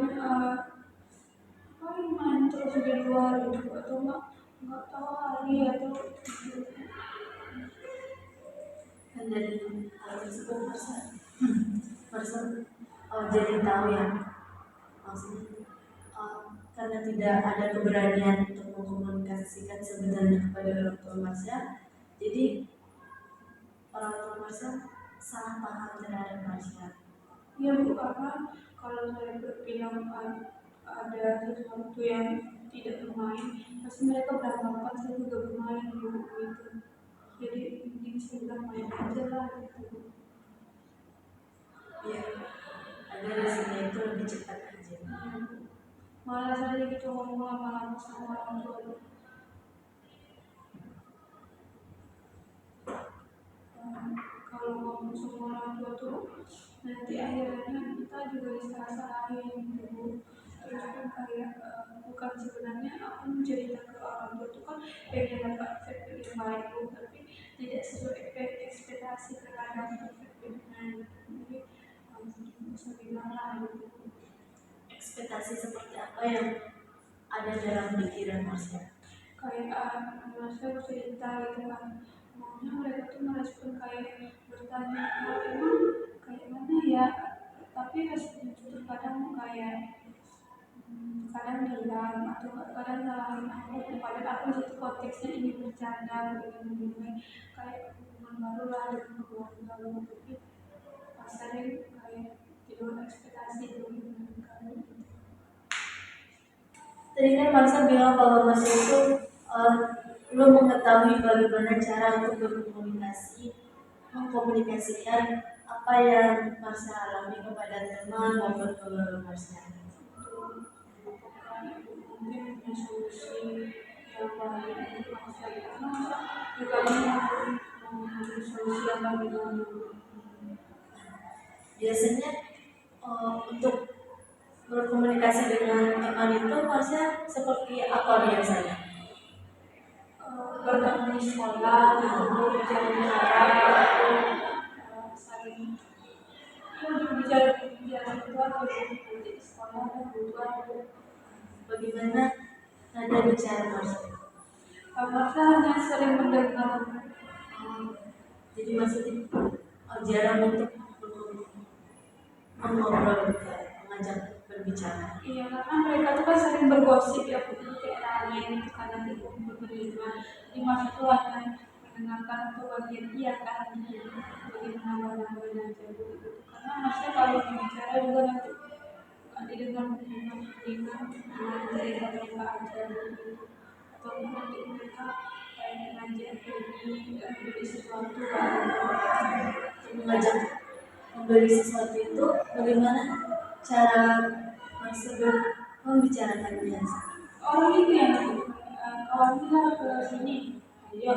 main terus di luar gitu, atau nggak tahu hari atau Kan dari hal tersebut Marsha jadi tahu ya, maksudnya karena tidak ada keberanian untuk mengkomunikasikan sebenarnya kepada orang tua Marsha, jadi orang tua Marsha salah paham terhadap Marsha. ya Bu, karena kalau saya berbilang ada sesuatu yang tidak bermain, pasti mereka beranggapan saya juga bermain gitu. Jadi mending saya bilang main aja lah gitu. Iya, agar hasilnya itu lebih cepat aja. Malah saya gitu ngomong lama-lama sama orang tua. Kalau ngomong sama orang tua tuh nanti akhirnya kita juga disalah-salahin gitu. Terus kan kayak bukan sebenarnya aku mencerita ke orang tua tuh kan pengen dapat feedback yang baik Bu, tapi tidak sesuai ekspektasi terhadap feedbacknya. Jadi bisa bilang lah gitu. Ekspektasi seperti apa yang ada dalam pikiran Marsha? Kayak merasa bercerita gitu kan, maunya mereka tuh merespon kayak bertanya emang kayak mana ya, tapi responnya tuh terkadang kayak kadang hilang atau kadang nyalahin aku, padahal aku itu konteksnya ini bercanda begini kayak hubungan baru lah dengan keluarga baru, tapi pas sering kayak di luar ekspektasi gitu. Tadi kan Marsha bilang bahwa Marsha itu belum mengetahui bagaimana cara untuk berkomunikasi, mengkomunikasikan apa yang Marsha alami kepada teman maupun keluarga Marsha. Mungkin punya solusi yang baik untuk masalah karena masa juga mau solusi yang baik dulu. Biasanya untuk berkomunikasi dengan teman itu Marsha seperti apa biasanya? Bertemu di sekolah, bicara-bicara, saling bicara itu atau di sekolah dan butuh. Bagaimana nada bicara Marsha? Masa hanya sering mendengar. Jadi maksudnya jarang untuk mengobrol, mengajak berbicara. Iya, karena mereka tuh kan sering bergosip ya, kayak rame gitu karena di berlima. Jadi maksud tuh hanya mendengarkan atau bagian iya kan, bagian nambah-nambahin aja gitu. Karena maksudnya kalau bicara juga nanti didengar cerita mereka aja gitu. Atau nanti mereka kayak ngajak beli sesuatu Mengajak membeli sesuatu itu bagaimana cara Marsha membicarakannya? orang ini yang kawan kita ke sini, ayo.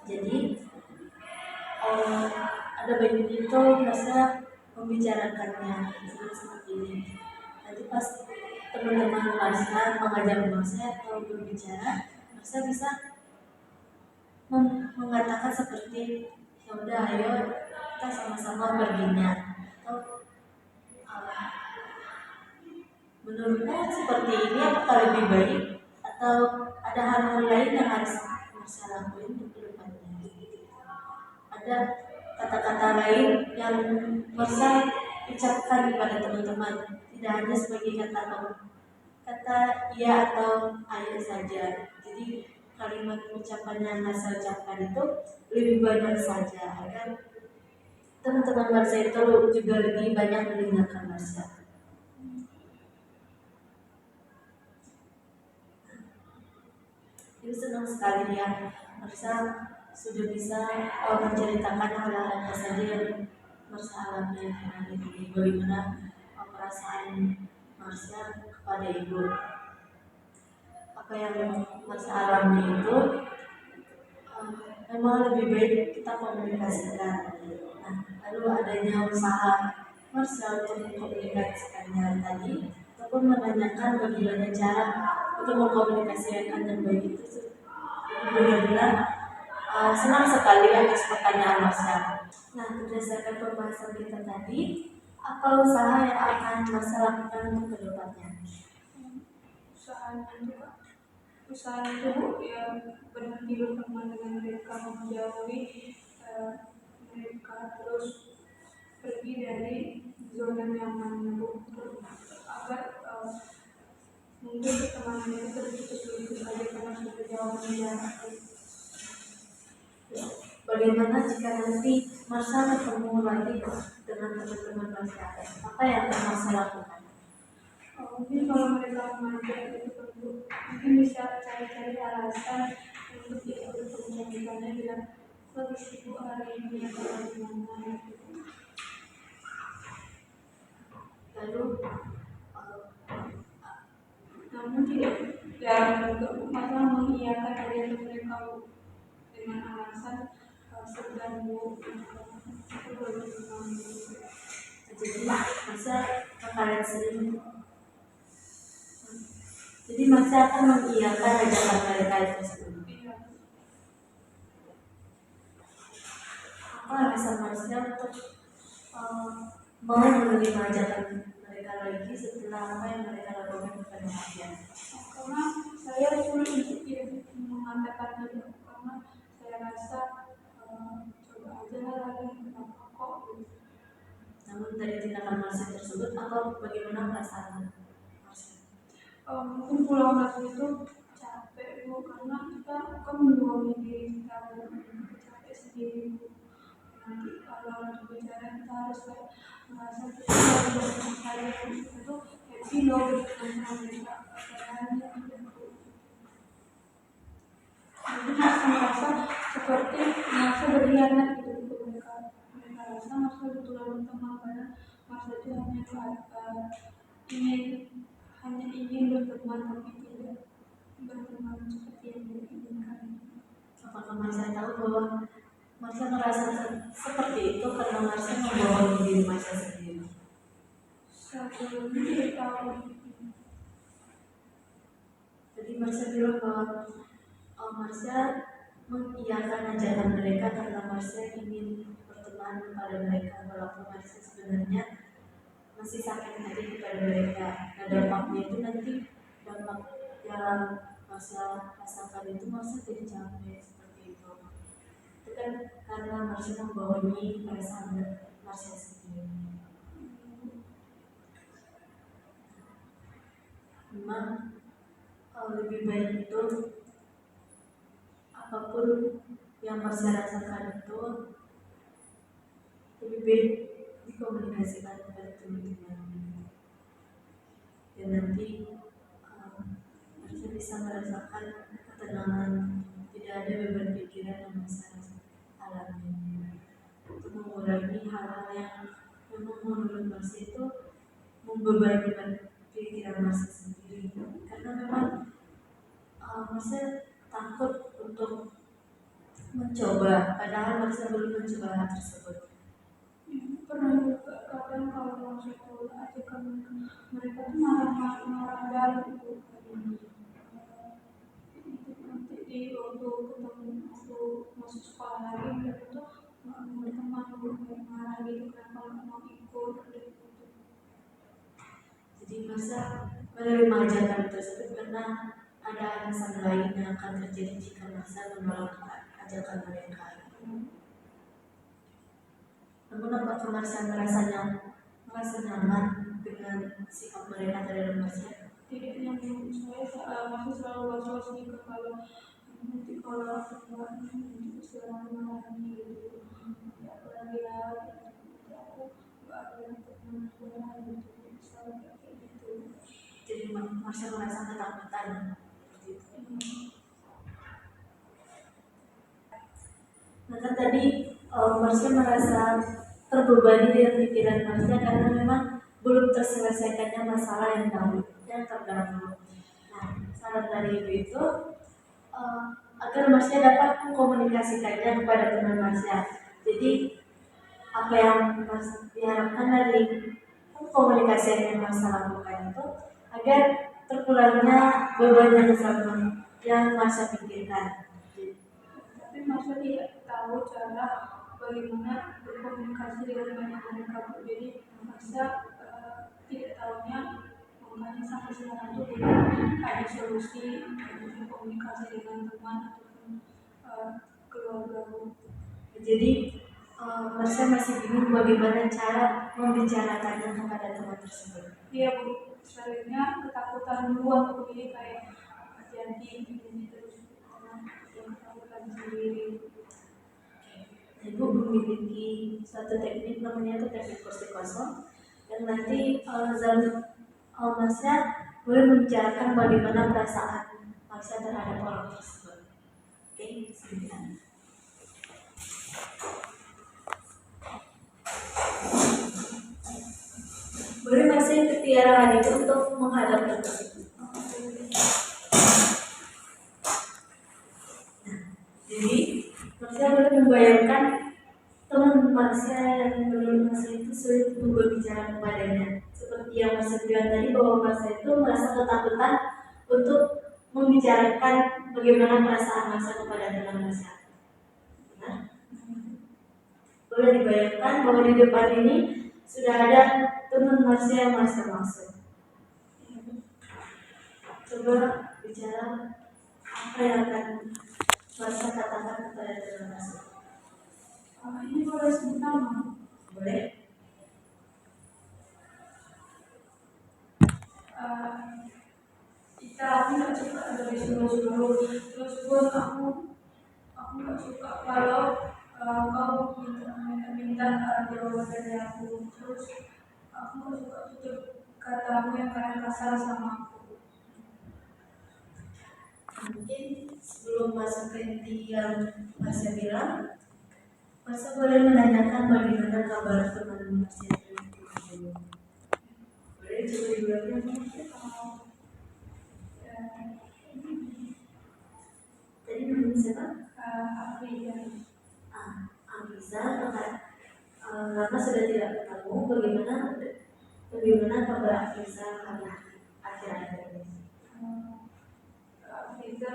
Jadi ada baiknya itu Marsha membicarakannya seperti ini. Nanti pas teman-teman Marsha mengajak Marsha atau berbicara, Marsha bisa mengatakan seperti ya udah ayo kita sama-sama perginya, atau menurutmu seperti ini apakah lebih baik atau ada hal-hal lain yang harus Marsha lakuin untuk kedepannya? Ada kata-kata lain yang Marsha ucapkan kepada teman-teman, tidak hanya sebagai kata iya atau ayo saja. Jadi kalimat ucapan yang Marsha ucapkan itu lebih banyak saja agar teman-teman Marsha itu juga lebih banyak mendengarkan Marsha. Jadi senang sekali ya Marsha sudah bisa menceritakan hal-hal apa saja yang Marsha alami akhir-akhir ini, bagaimana perasaan Marsha kepada ibu. Apa apa yang Marsha alami itu memang lebih baik kita komunikasikan. Nah, lalu adanya usaha Marsha untuk mengkomunikasikannya tadi ataupun menanyakan bagaimana cara untuk mengkomunikasikan yang baik itu benar-benar senang sekali atas pertanyaan Marsha. Nah, berdasarkan pembahasan kita tadi, apa usaha yang akan Marsha lakukan untuk kedepannya? Usaha itu yang berhenti berteman dengan mereka, menjauhi mereka, terus pergi dari zona nyaman agar mungkin pertemanan itu terputus begitu saja karena sudah jauh menjarak. Bagaimana jika nanti Marsha ketemu lagi dengan teman-teman Marsha? Apa yang akan Marsha lakukan? Mungkin kalau mereka mengajak itu tentu mungkin bisa cari-cari alasan untuk tidak bertemu, misalnya bilang lebih sibuk hari ini atau bagaimana. Lalu Namun tidak untuk masalah mengiyakan adanya mereka dengan alasan sedang jadi Marsha bakalan sering. Jadi Marsha akan mengiyakan ajakan mereka itu sendiri. Apa alasan Marsha untuk mau menerima ajakan mereka lagi setelah apa yang mereka lakukan kepada Marsha? Karena saya sulit untuk mengatakan itu, karena saya rasa coba aja lagi kenapa kok gitu. Namun dari tindakan Marsha tersebut, atau bagaimana perasaan Marsha? Mungkin pulang lagi itu capek Bu, karena kita kan membuang diri kita, capek sendiri Bu. Nanti kalau untuk bicara kita harus kayak merasa kita harus mencari itu happy loh dengan mereka caranya gitu. Jadi merasa seperti merasa berkhianat gitu untuk mereka rasa merasa betul-betul teman, karena merasa itu hanya ingin berteman tapi tidak berteman seperti yang diinginkan. Apakah Marsha tahu bahwa Marsha merasa seperti itu karena Marsha membohongi diri Marsha sendiri? Sebelumnya tidak tahu. Jadi Marsha bilang bahwa Marsha mengiyakan ajakan mereka karena Marsha ingin berteman kepada mereka, walaupun Marsha sebenarnya masih sakit hati kepada mereka. Nah, dampaknya itu nanti dampak yang Marsha rasakan itu Marsha jadi capek seperti itu. Itu kan karena Marsha membohongi perasaan Marsha sendiri. Memang lebih baik itu apapun yang Marsha rasakan itu lebih baik dikomunikasikan kepada teman-teman, dan nanti Marsha bisa merasakan ketenangan, tidak ada beban pikiran yang Marsha alami, untuk mengurangi hal-hal yang memang menurut Marsha itu membebani pikiran Marsha sendiri, karena memang Marsha takut untuk mencoba, padahal Marsha belum mencoba hal tersebut. Pernah juga kadang kalau saya tahu ajakan mereka tuh marah-marah dalam itu nanti di waktu ketemu waktu masuk sekolah lagi mereka tuh mereka marah gitu kenapa nggak mau ikut gitu. Jadi Marsha menerima ajakan tersebut karena ada alasan lain yang akan terjadi jika Marsha menolak ajakan mereka. Namun apakah Marsha merasa nyaman dengan sikap mereka terhadap Marsha? Tidak nyaman, saya masih selalu was-was juga kalau nanti kalau aku selalu marahnya gitu, apalagi lah aku nggak ada teman gitu, selalu kayak gitu. Jadi Marsha merasa ketakutan seperti itu. Nah kan tadi Marsha merasa terbebani dengan pikiran Marsha karena memang belum terselesaikannya masalah yang terdahulu. Nah, saat saran dari Ibu itu agar Masnya dapat mengkomunikasikannya kepada teman Masnya. Jadi apa yang Mas diharapkan dari komunikasi yang Mas lakukan itu agar terkurangnya beban yang sama yang Mas pikirkan. Tapi Masya tidak tahu cara bagaimana berkomunikasi dengan mereka. Jadi Masya tidak tahunya, makanya sampai sekarang itu belum ada solusi untuk berkomunikasi dengan teman ataupun keluarga. Jadi Masya masih bingung bagaimana cara membicarakannya kepada teman tersebut. Iya Bu, sebenarnya ketakutan duluan Bu, jadi kayak hati-hati begini terus karena yang ketakutan sendiri. Ibu memiliki suatu teknik namanya itu teknik kursi kosong, dan nanti Masnya boleh membicarakan bagaimana perasaan Masnya terhadap orang tersebut. Oke, sebentar. Boleh masih kepiaraan itu untuk menghadap ke tersebut. Jadi, Masnya boleh membayangkan teman Masnya yang menurut Masnya itu sulit untuk berbicara kepadanya. Seperti yang Masnya bilang tadi bahwa Masnya itu merasa ketakutan untuk membicarakan bagaimana perasaan Masnya kepada teman Masnya. Nah, boleh dibayangkan bahwa di depan ini sudah ada teman Masnya yang Masnya maksud. Coba bicara apa yang akan Masnya katakan kepada teman Masnya. Ini boleh sebut nama? Boleh? Aku nggak suka dari suruh-suruh, terus pun aku nggak suka kalau kau minta jawaban dari aku, terus aku nggak suka tutur katamu yang kadang kasar sama aku. Mungkin sebelum masuk ke inti yang Masnya bilang, Masnya boleh menanyakan bagaimana kabar teman Masnya itu. Boleh coba diulangi? Tadi namanya siapa? Afriza. Afriza. Lama sudah tidak ketemu. Bagaimana kabar Afriza akhir-akhir ini? Afriza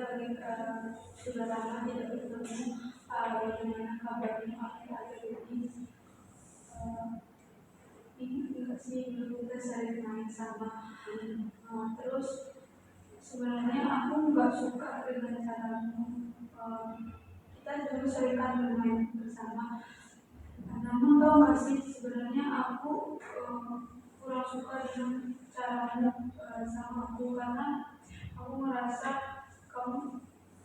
sudah lama tidak bertemu. Bagaimana kabarnya akhir-akhir ini? Ini juga sih dulu kita sering main sama. Terus sebenarnya aku nggak suka dengan caramu. Kita dulu sering kan bermain bersama. Namun tau nggak sih sebenarnya aku kurang suka dengan caramu sama aku, karena aku merasa kamu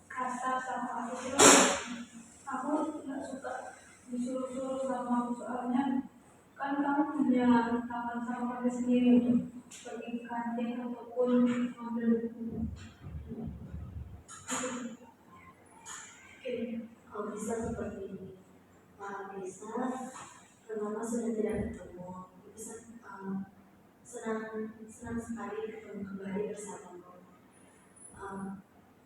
kasar sama aku. Terus aku nggak suka disuruh-suruh sama aku, soalnya kan kamu punya tangan sama kaki sendiri untuk pergi kantin ataupun ngambil buku. Kalau bisa seperti ini, bisa lama sudah tidak ketemu, bisa senang sekali ketemu kembali bersamamu.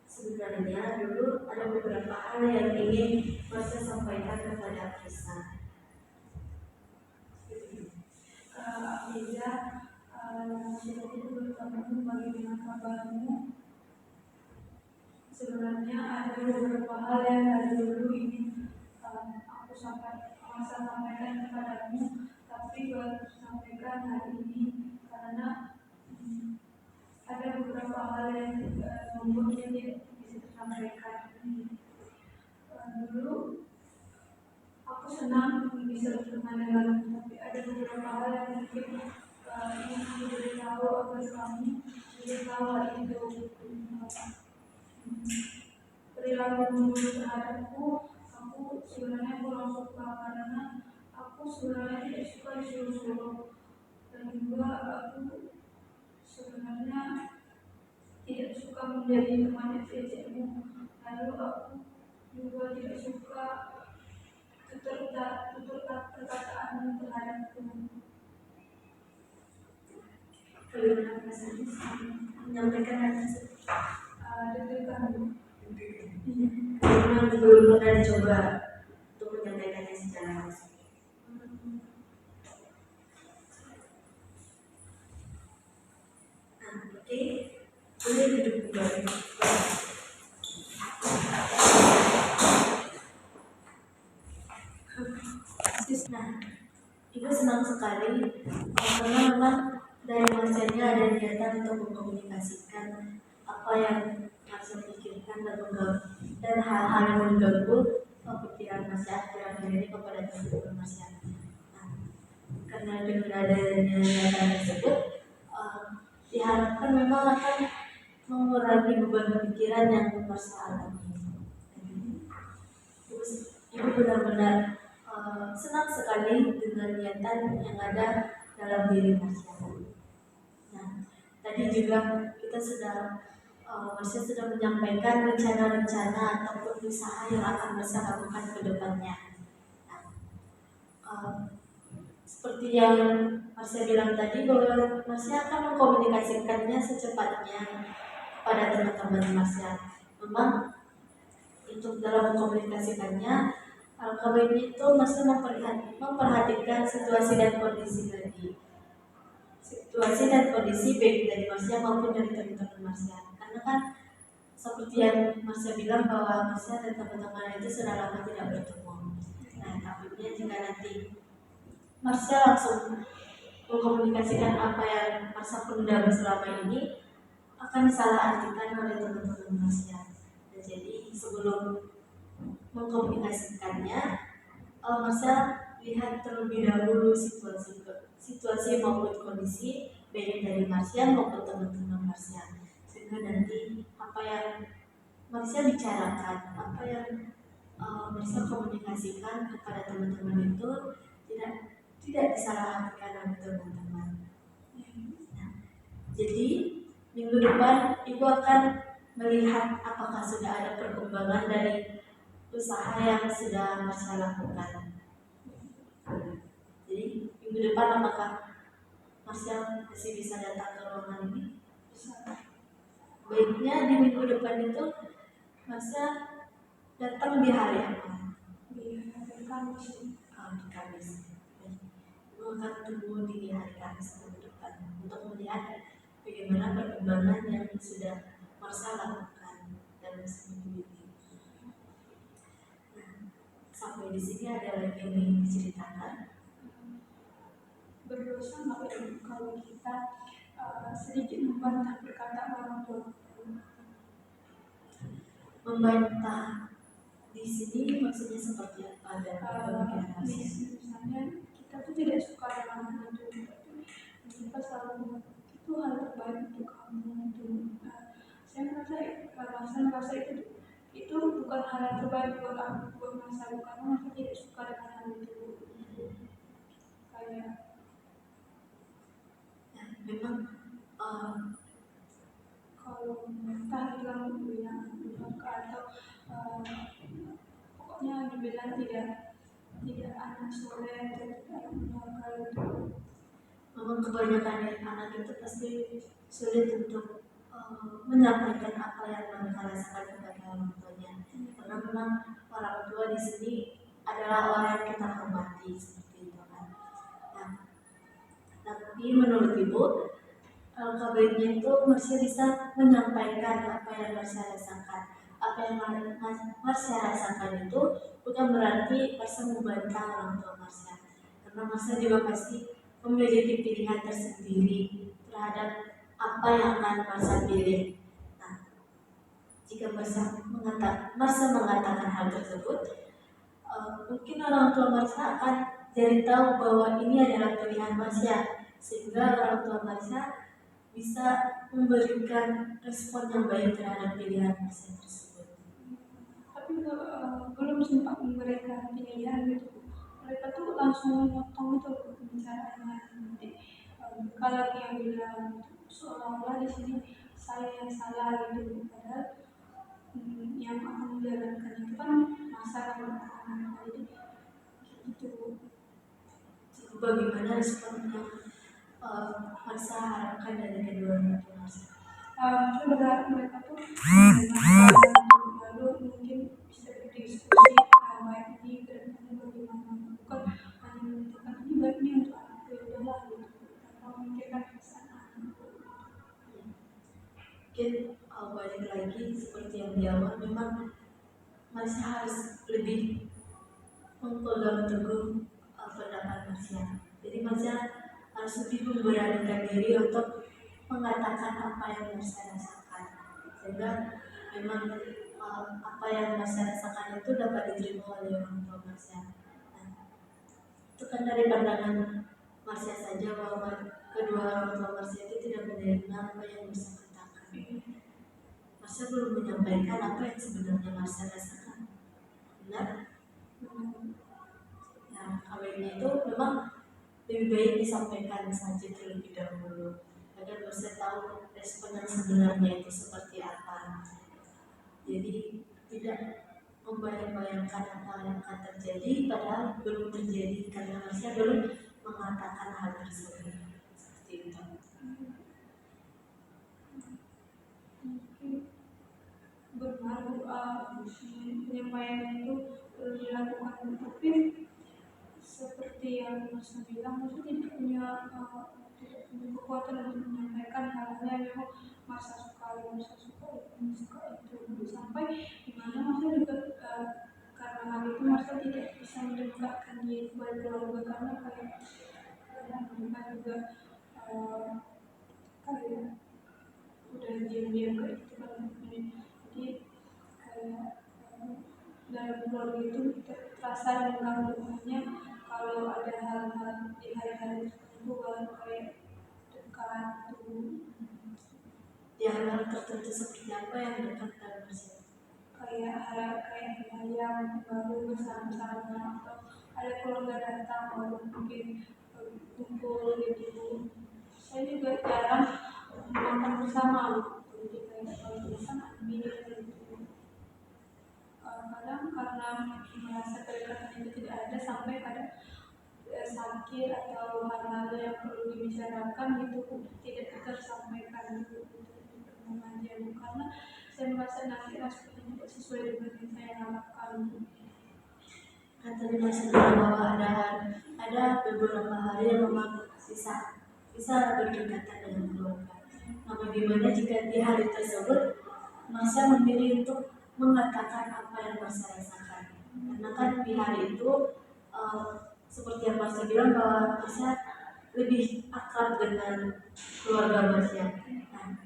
Sebenarnya dulu ada beberapa hal yang ingin Masnya sampaikan kepada Afriza. Afriza, sudah itu bertemu, bagaimana kabarmu? Sebenarnya ada beberapa hal yang dari dulu ingin aku sampaikan kepadamu, tapi baru sampaikan hari ini karena ada beberapa hal yang membuatnya tidak bisa tersampaikan. Dulu aku senang bisa berteman denganmu, tapi ada beberapa hal yang mungkin ingin aku beritahu agar kamu beritahu hal itu. Perilaku terhadapku, aku sebenarnya kurang suka karena aku sebenarnya tidak suka disuruh-suruh, dan juga aku sebenarnya tidak suka menjadi teman ejekmu. Lalu aku juga tidak suka tutur perkataanmu terhadapku. Bagaimana perasaan menyampaikan hal tersebut? deg-degan. Memang belum pernah dicoba untuk menyampaikannya secara langsung. Nah, oke, boleh duduk kembali. Nah, Ibu senang sekali karena memang dari Marsanya ada niatan untuk mengkomunikasikan apa yang Marsya pikirkan dan hal-hal yang mengganggu pikiran Marsya akhir-akhir ini kepada teman-teman Marsya. Nah, karena dengan adanya niatan tersebut, diharapkan memang akan mengurangi beban pikiran yang Marsya alami. Ibu benar-benar senang sekali dengan niatan yang ada dalam diri Marsya. Nah, tadi juga kita Marsya sudah menyampaikan rencana-rencana ataupun usaha yang akan Marsya lakukan ke depannya. Nah, seperti yang Marsya bilang tadi bahwa Marsya akan mengkomunikasikannya secepatnya kepada teman-teman Marsya. Memang untuk dalam mengkomunikasikannya, alkabaiknya itu Marsya memperhatikan situasi dan kondisi tadi. Situasi dan kondisi baik dari Marsya maupun dari teman-teman Marsya. Karena kan seperti yang Marsya bilang bahwa Marsya dan teman-teman itu sudah lama tidak bertemu. Nah, takutnya jika nanti Marsya langsung mengkomunikasikan apa yang Marsya pendam selama ini akan disalahartikan oleh teman-teman Marsya. Dan jadi sebelum mengkomunikasikannya, Marsya lihat terlebih dahulu situasi maupun kondisi baik dari Marsya maupun teman-teman Marsya, sehingga nanti apa yang Marsya bicarakan, apa yang Marsya komunikasikan kepada teman-teman itu tidak disalahartikan oleh teman-teman. Nah, jadi minggu depan Ibu akan melihat apakah sudah ada perkembangan dari usaha yang sudah Marsya lakukan. Jadi minggu depan apakah Marsya masih bisa datang ke ruangan ini? Bisa. Baiknya di minggu depan itu Marsya datang di hari apa? Di hari Kamis. Di Kamis. Ibu akan tunggu di hari Kamis minggu depan untuk melihat bagaimana perkembangan yang sudah Marsya lakukan dalam seminggu ini. Sampai di sini ada lagi yang ingin diceritakan. Berdosa nggak ya kalau kita sedikit membantah perkataan orang tua? Membantah di sini maksudnya seperti apa? Misalnya kita tuh tidak suka dengan hal itu, tapi kita selalu itu hal terbaik untuk kamu itu. Saya merasa itu bukan hal yang terbaik buat aku, buat masa lalu, karena aku tidak suka dengan hal itu. Kayak memang kalau entah bilang atau pokoknya dibilang tidak anak soleh atau tidak anak itu. memang kebanyakan anak itu pasti sulit untuk menyampaikan apa yang mereka rasakan kepada orang tuanya, karena memang orang tua di sini adalah orang yang kita hormati seperti itu kan. Nah, tapi menurut Ibu, kabarnya itu Marsya bisa menyampaikan apa yang Marsya rasakan. Apa yang Marsya rasakan itu bukan berarti Marsya membantah orang tua Marsya, karena Marsya juga pasti memiliki pilihan tersendiri terhadap apa yang akan Marsya pilih. Nah, jika Marsya mengatakan hal tersebut, mungkin orang tua Marsya akan jadi tahu bahwa ini adalah pilihan Marsya, sehingga orang tua Marsya bisa memberikan respon yang baik terhadap pilihan Marsya tersebut. Tapi belum sempat memberikan pilihan gitu. Mereka tuh langsung memotong itu pembicaraannya. Nanti kalau yang bilang seolah-olah di sini saya yang salah gitu, padahal yang akan menjalankan itu kan masalah anak-anak. Jadi gitu. Bagaimana respon yang Marsya harapkan dari kedua orang tua Marsya? Saya berharap mereka tuh mendengarkan lalu mungkin bisa berdiskusi baik ini ke depannya bagaimana, bukan hanya menyatakan ini baik nih untuk anakku ya udahlah gitu tanpa memikirkan perasaan anakku. Mungkin balik lagi seperti yang di awal, memang masih harus lebih mempegang teguh pendapat Masya. Jadi Masya harus lebih memberanikan diri untuk mengatakan apa yang Masya rasakan, sehingga memang apa yang Masya rasakan itu dapat diterima oleh orang tua Masya. Nah, itu kan dari pandangan Masya saja bahwa kedua orang tua Masya itu tidak menerima apa yang Masya katakan. Masya belum menyampaikan apa yang sebenarnya Masya rasakan. Benar? Nah, awalnya itu memang lebih baik disampaikan saja terlebih dahulu agar Masya tahu respon yang sebenarnya itu seperti apa. Jadi tidak membayang-bayangkan apa yang akan terjadi padahal belum terjadi karena Masya belum mengatakan hal tersebut. Seperti itu. Benar penyampaian itu dilakukan, tapi seperti yang Mas bilang, Mas tidak punya kekuatan untuk menyampaikan hal-hal yang memang Mas suka itu sampai dimana Mas juga karena hal itu Mas tidak bisa mendekatkan diri kepada keluarga karena kayak mereka juga kayak udah diam-diam kayak gitu kan. Jadi kayak dalam keluarga itu terasa mengganggu, hanya kalau ada hal-hal di hari-hari tertentu baru kayak dekat tuh Di hal tertentu seperti apa yang dekat dalam Masya? kayak ayam baru bersama-sama atau ada keluarga datang baru mungkin kumpul gitu. Saya juga jarang makan bersama, jadi kayak kalau bersama ini gitu. Kadang karena merasa kedekatan itu tidak ada sampai kadang sakit atau hal-hal yang perlu dibicarakan itu tidak tersampaikan gitu pengajian karena saya merasa nanti respon tidak sesuai dengan yang saya harapkan. Kan tadi Masya bilang bahwa ada beberapa hari yang memang bisa berdekatan dengan keluarga. Nah, bagaimana jika di hari tersebut Masya memilih untuk mengatakan apa yang Masya rasakan? Karena kan di hari itu seperti yang Masya bilang bahwa Masya lebih akrab dengan keluarga Masya. Nah,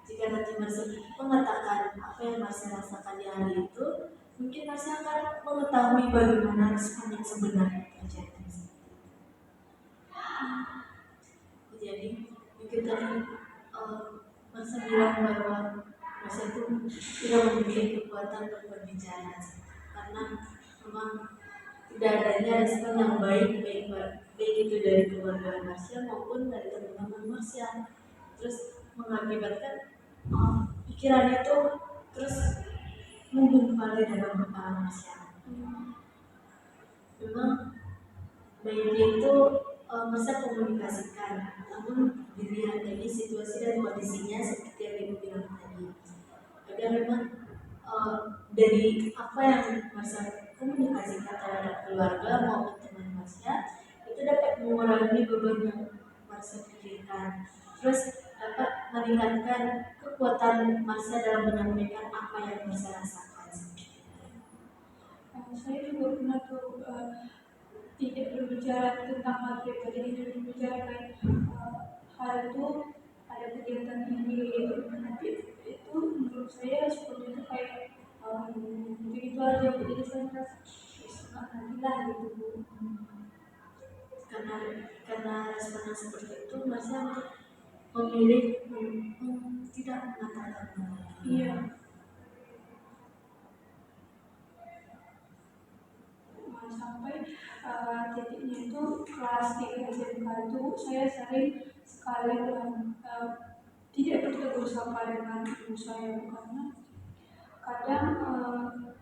jika nanti Masya mengatakan apa yang Masya rasakan di hari itu, mungkin Masya akan mengetahui bagaimana respon yang sebenarnya terjadi. Jadi mungkin tadi Masya bilang bahwa Masya itu tidak memiliki kekuatan untuk berbicara karena memang tidak adanya respon yang baik itu dari keluarga Masya maupun dari teman-teman Masya, terus mengakibatkan pikiran itu terus menggumpal di dalam kepala Masya. Memang baiknya itu Masya komunikasikan, namun dilihat dari situasi dan kondisinya seperti yang Ibu bilang tadi. Agar memang dari apa yang Masya komunikasikan terhadap keluarga maupun teman Masya itu dapat mengurangi beban yang Masya pikirkan, terus dapat meningkatkan kekuatan Masya dalam menyampaikan apa yang Masya rasakan. Saya juga pernah tuh tidak berbicara tentang hal pribadi, tidak berbicara kayak hal itu ada kegiatan ini gitu, tapi itu menurut saya seperti itu kayak begitu aja, jadi saya merasa nanti lah gitu. Karena responnya seperti itu Masya memilih tidak mengatakan. Iya. Sampai titiknya itu kelas 3 SMK itu saya sering sekali tidak bertegur sapa dengan ibu saya karena kadang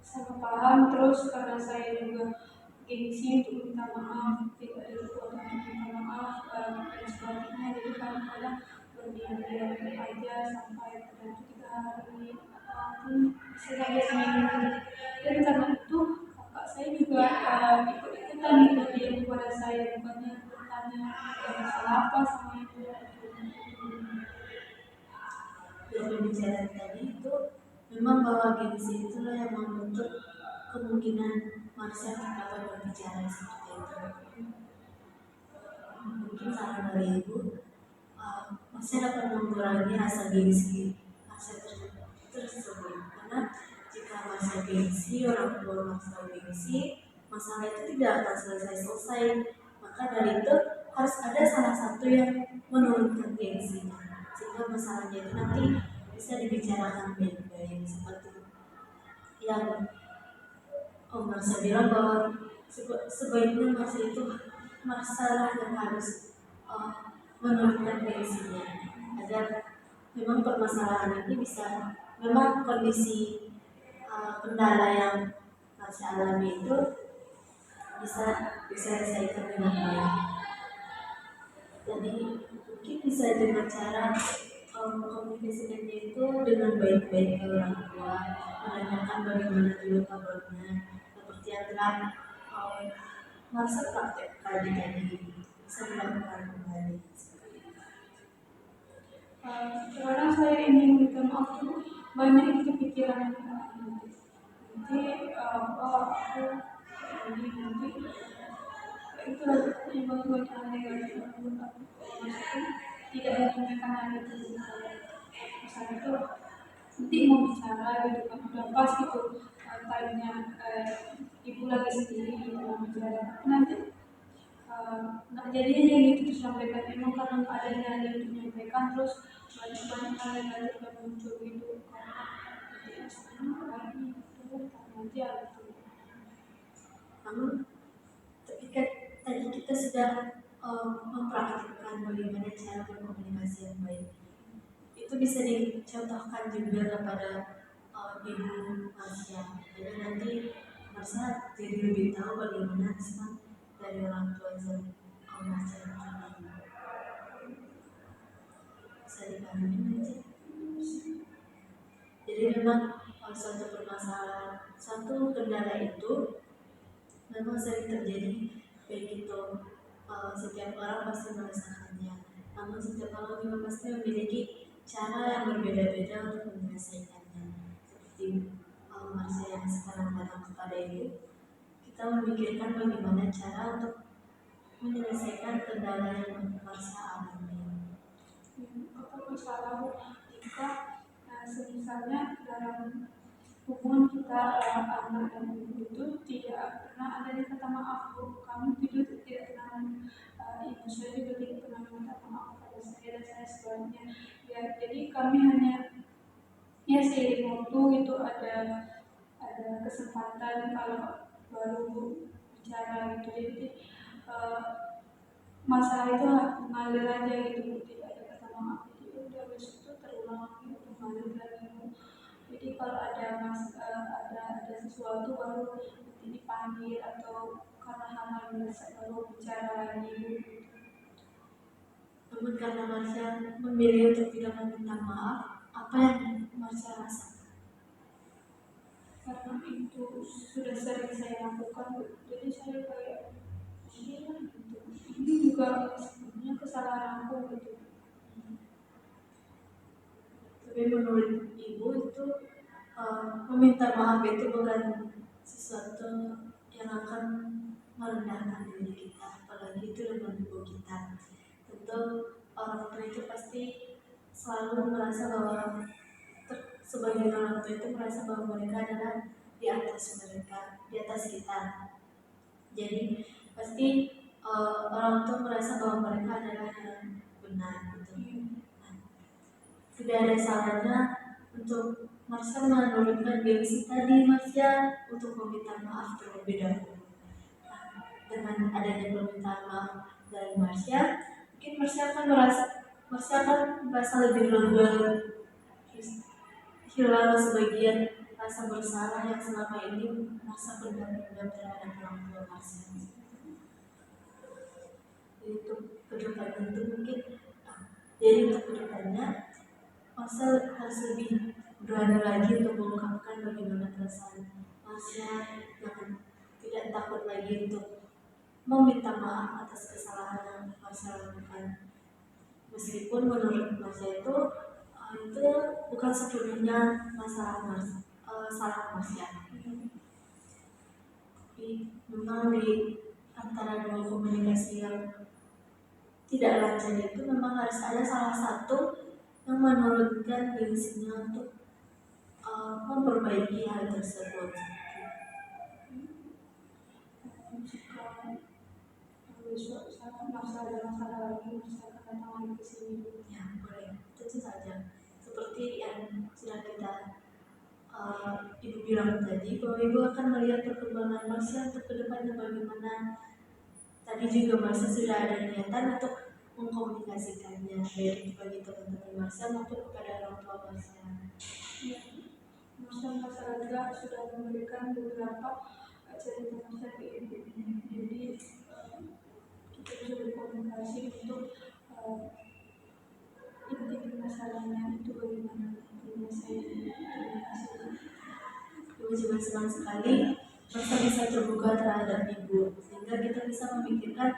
salah paham, terus karena saya juga gengsi untuk minta maaf, tidak ada kekuatan untuk minta maaf dan sebagainya, jadi kadang-kadang berdiam-diam aja sampai pada 3 hari saya biasa minum. Dan karena itu kakak saya juga ikut-ikutan gitu dia kepada saya, bukannya bertanya ada masalah apa sama itu. Dari pembicaraan tadi itu memang bahwa gengsi itulah yang membentuk kemungkinan Marsha dapat berbicara seperti itu. Mungkin saran dari ibu, Marsha dapat mengurangi rasa gengsi Marsha tersebut, karena jika Marsha gengsi, orang tua Marsha gengsi, masalah itu tidak akan selesai. Maka dari itu harus ada salah satu yang menurunkan gengsinya, sehingga masalahnya itu nanti bisa dibicarakan baik-baik, seperti yang Marsha bilang bahwa sebaiknya masalah yang harus menurunkan gengsinya, agar memang permasalahan ini bisa, memang kondisi kendala yang Marsha alami itu bisa diselesaikan dengan baik. Jadi mungkin bisa dengan cara komunikasinya itu dengan baik-baik ke orang tua, menanyakan bagaimana dulu kabarnya, seperti yang telah Marsha praktekkan tadi, bisa dilakukan kembali. Sekarang saya ingin minta maaf tuh banyak itu pikiran nanti aku nanti itu yang membuat aneh maksudnya tidak menyampaikan hal itu misalnya itu nanti mau bicara gitu kan udah pas gitu tanya ibu lagi sendiri gitu mau bicara nanti nggak jadinya gitu disampaikan emang karena nggak ada yang menyampaikan terus banyak hal yang lain udah muncul gitu nanti ada tuh. Namun ketika tadi kita sudah mempraktikkan bagaimana cara berkomunikasi yang baik, itu bisa dicontohkan juga kepada ibu Marsha. Jadi nanti Marsha jadi lebih tahu bagaimana respon dari orang tua Marsha. Bisa dipahami aja. Jadi memang suatu permasalahan, satu kendala itu memang sering terjadi, baik itu setiap orang pasti merasakannya. Namun setiap orang juga pasti memiliki cara yang berbeda-beda untuk menyelesaikannya. Seperti Marsha yang sekarang datang kepada ibu, kita memikirkan bagaimana cara untuk menyelesaikan kendala yang Marsha alami. Apa masalah jika misalnya dalam hubungan kita anak dan ibu itu tidak pernah adanya kata maaf, kamu tidak pernah ibu saya juga tidak pernah minta maaf pada saya dan saya sebaliknya ya, jadi kami hanya ya seiring waktu itu ada kesempatan kalau baru bicara gitu, jadi masalah itu mengalir aja gitu, tidak ada kata maaf, jadi udah besok itu terulang lagi untuk mengalir lagi. Jadi kalau ada sesuatu baru dipanggil atau karena hal-hal biasa baru bicara lagi gitu. Namun karena Marsha memilih untuk tidak meminta maaf, apa yang Marsha rasakan? Karena itu sudah sering saya lakukan, jadi saya kayak iya gitu. Ini juga sebenarnya kesalahan aku gitu. Tapi menurut ibu itu meminta maaf itu bukan sesuatu yang akan merendahkan diri kita, apalagi itu dengan ibu kita. Tentu orang tua itu pasti selalu merasa bahwa sebagian orang tua itu merasa bahwa mereka adalah di atas kita. Jadi pasti orang tua merasa bahwa mereka adalah yang benar gitu. Tidak ada salahnya untuk Marsha menurunkan gengsi tadi Marsha untuk meminta maaf terlebih dahulu. Dengan adanya permintaan maaf dari Marsha, mungkin Marsha akan merasa lebih lega, hilang sebagian rasa bersalah yang selama ini Marsha pendam terhadap orang tua Marsha. Itu kedepannya itu mungkin, jadi untuk kedepannya Marsha harus lebih berani lagi untuk mengungkapkan bagaimana perasaan Masya, jangan tidak takut lagi untuk meminta maaf atas kesalahan yang Masya lakukan. Meskipun menurut Masya itu bukan sepenuhnya masalah salah Masya. Tapi memang di antara dua komunikasi yang tidak lancar itu memang harus ada salah satu yang menurunkan gengsinya untuk memperbaiki hal tersebut. Jika masalah ada masalah lagi, misalkan datang ke sini. Ya, boleh. Tentu saja. Seperti yang sudah kita Ibu bilang tadi, bahwa Ibu akan melihat perkembangan Masya untuk kedepannya bagaimana. Tadi juga Masya sudah ada niatan untuk mengkomunikasikannya baik bagi teman-teman Masya maupun kepada orang tua Masya. Ya, masyarakat sudah memberikan beberapa cerita Masya ke ibu. Jadi kita bisa berkomunikasi untuk inti masalahnya itu bagaimana. Terima kasih. Ibu juga senang sekali Masya bisa terbuka terhadap Ibu, sehingga kita bisa memikirkan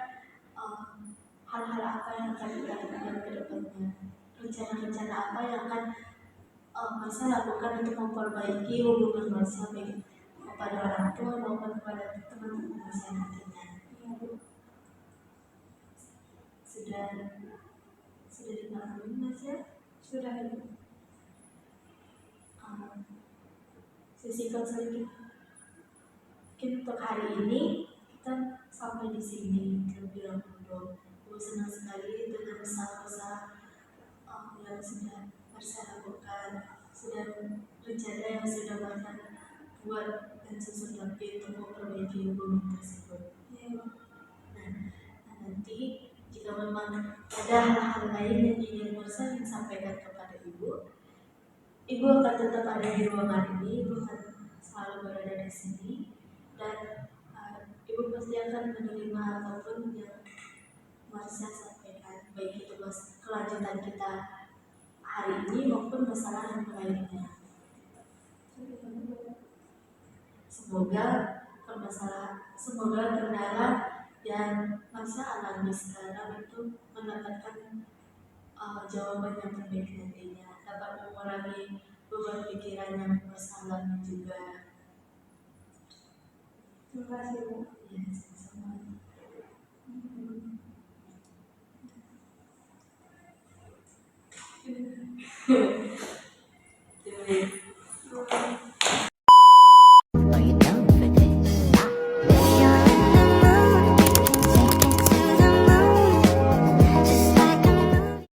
hal-hal apa yang akan kita lakukan ke depannya, rencana-rencana apa yang akan Masya lakukan untuk memperbaiki hubungan Masya baik kepada orang tua maupun kepada teman-teman Masya nantinya. Sudah dipahami Masya? Sudah itu. Sisihkan sedikit. Mungkin untuk hari ini kita sampai di sini terlebih dahulu. Ibu senang sekali dengan usaha-usaha yang sudah Masya lakukan, sudah rencana yang sudah Masya buat dan susun rapi untuk memperbaiki hubungan tersebut. Nah, nanti jika memang ada hal-hal lain yang ingin Masya sampaikan kepada Ibu akan tetap ada di ruangan ini, Ibu akan selalu berada di sini, dan Ibu pasti akan menerima apapun yang Masya sampaikan, baik itu kelanjutan kita hari ini maupun masalah yang lainnya. Semoga kendala yang Masya alami sekarang itu mendapatkan jawaban yang terbaik nantinya, dapat mengurangi beban pikiran yang Masya alami juga. Terima kasih Bu. Yes.